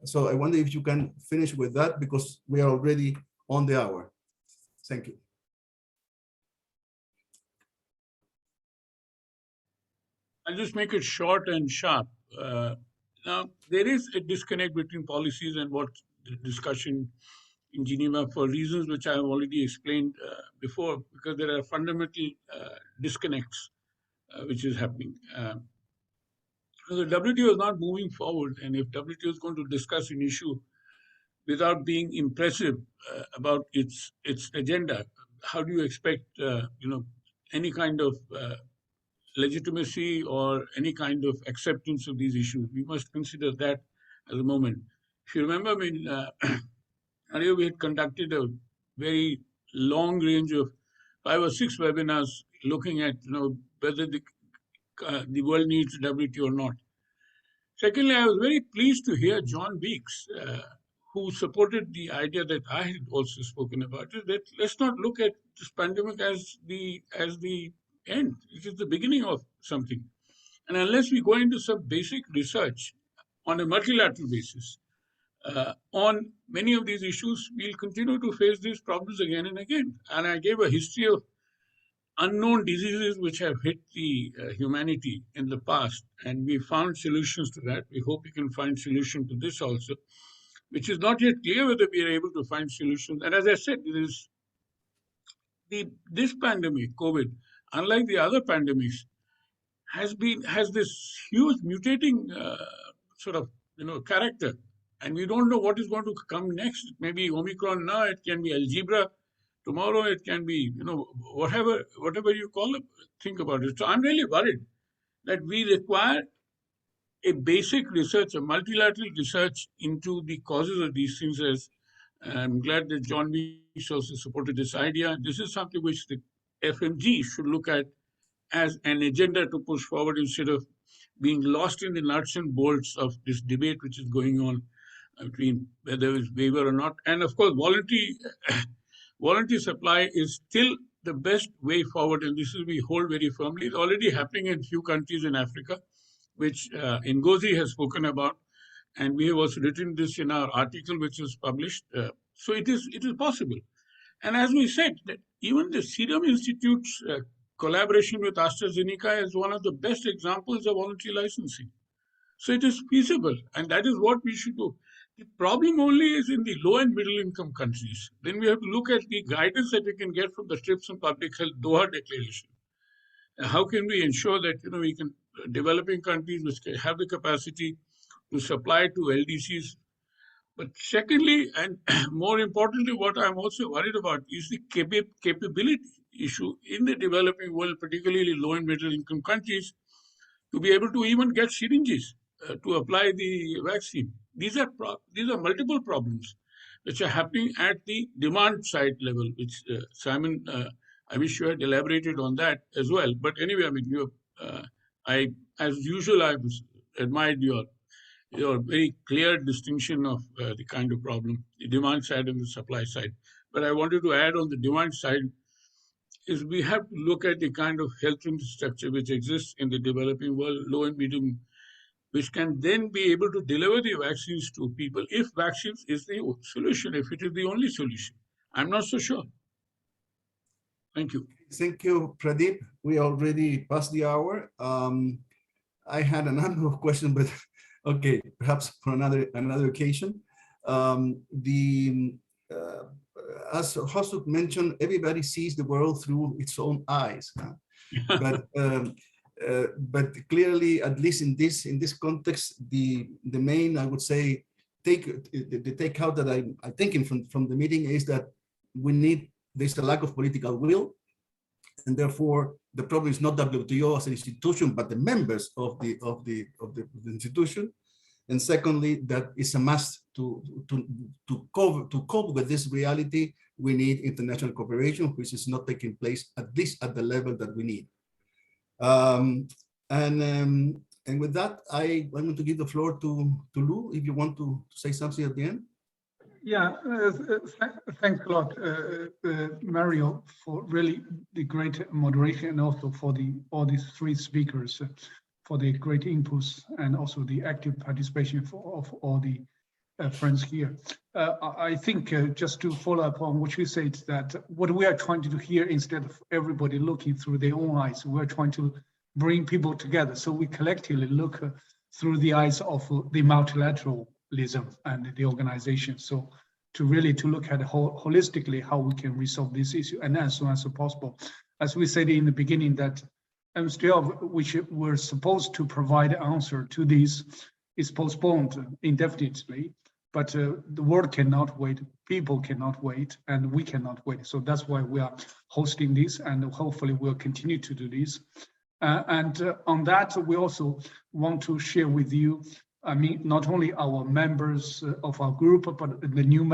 So I wonder if you can finish with that, because we are already on the hour. Thank you. I'll just make it short and sharp. Now, there is a disconnect between policies and what the discussion in Geneva for reasons which I have already explained before, because there are fundamental disconnects which is happening. The WTO is not moving forward, and if WTO is going to discuss an issue without being impressive about its agenda, how do you expect any kind of legitimacy or any kind of acceptance of these issues? We must consider that at the moment. If you remember, earlier we had conducted a very long range of 5 or 6 webinars looking at whether the world needs WTO or not. Secondly, I was very pleased to hear John Weeks, who supported the idea that I had also spoken about, is that let's not look at this pandemic as the end. It is the beginning of something. And unless we go into some basic research on a multilateral basis on many of these issues, we'll continue to face these problems again and again. And I gave a history of unknown diseases which have hit the humanity in the past, and we found solutions to that. We hope we can find solution to this also, which is not yet clear whether we are able to find solutions. And as I said, this pandemic, COVID, unlike the other pandemics, has this huge mutating sort of character, and we don't know what is going to come next. It may be Omicron now, it can be algebra tomorrow, it can be whatever you call it. Think about it. So I'm really worried that we require a basic research, a multilateral research into the causes of these things. As I'm glad that John Weiss also supported this idea. This is something which the FMG should look at as an agenda to push forward instead of being lost in the nuts and bolts of this debate which is going on between whether it's waiver or not. And of course, voluntary supply is still the best way forward, and this is we hold very firmly. It's already happening in few countries in Africa, which Ngozi has spoken about, and we have also written this in our article which was published. So it is possible. And as we said, that even the Serum Institute's collaboration with AstraZeneca is one of the best examples of voluntary licensing. So it is feasible, and that is what we should do. The problem only is in the low and middle income countries. Then we have to look at the guidance that we can get from the TRIPS and Public Health Doha Declaration. How can we ensure that we can developing countries which have the capacity to supply to LDCs? But secondly, and more importantly, what I'm also worried about is the capability issue in the developing world, particularly low and middle income countries, to be able to even get syringes to apply the vaccine. These are multiple problems which are happening at the demand side level, which Simon, I wish you had elaborated on that as well. But anyway, I mean, as usual, I've admired your very clear distinction of the kind of problem, the demand side and the supply side. But I wanted to add on the demand side is we have to look at the kind of health infrastructure which exists in the developing world, low and medium, which can then be able to deliver the vaccines to people if vaccines is the solution, if it is the only solution. I'm not so sure. Thank you. Thank you, Pradeep. We already passed the hour. I had a number of questions, but okay, perhaps for another occasion. As Hosuk mentioned, everybody sees the world through its own eyes. But clearly, at least in this context, the main, I would say, the takeout that I'm thinking from the meeting is that there's a lack of political will, and therefore the problem is not WTO as an institution, but the members of the institution. And secondly, that it's a must to cope with this reality. We need international cooperation, which is not taking place at least at the level that we need. And with that, I want to give the floor to Lou, if you want to say something at the end. Yeah, thanks a lot, Mario, for really the great moderation, and also for all these three speakers for the great inputs, and also the active participation of all the friends here. I think just to follow up on what you said, that what we are trying to do here, instead of everybody looking through their own eyes, we're trying to bring people together. So we collectively look through the eyes of the multilateralism and the organization. So to look at holistically how we can resolve this issue, and as soon as possible. As we said in the beginning, that MSTL, which were supposed to provide an answer to this, is postponed indefinitely. But the world cannot wait, people cannot wait, and we cannot wait. So that's why we are hosting this, and hopefully we'll continue to do this. And on that, we also want to share with you, I mean, not only our members of our group, but the new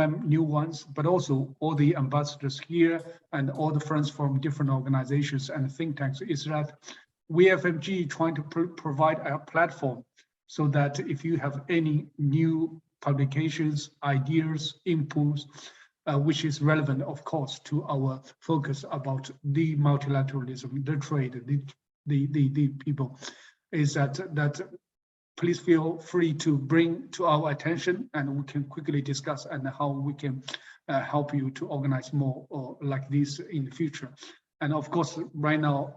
ones, but also all the ambassadors here and all the friends from different organizations and think tanks, is that we FMG trying to provide a platform so that if you have any new publications, ideas, inputs, which is relevant, of course, to our focus about the multilateralism, the trade, the people, is that please feel free to bring to our attention, and we can quickly discuss and how we can help you to organize more like this in the future. And of course, right now,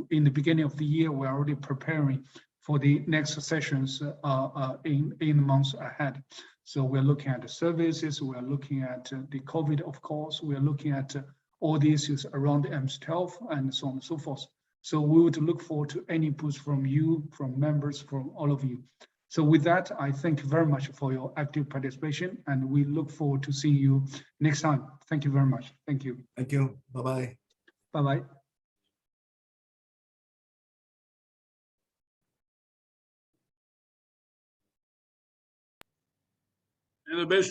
in the beginning of the year, we're already preparing for the next sessions in the months ahead. So we're looking at the services, we're looking at the COVID, of course, we're looking at all the issues around the MS-12 and so on and so forth. So we would look forward to any inputs from you, from members, from all of you. So with that, I thank you very much for your active participation, and we look forward to seeing you next time. Thank you very much. Thank you. Thank you. Bye-bye. Bye-bye. And the best way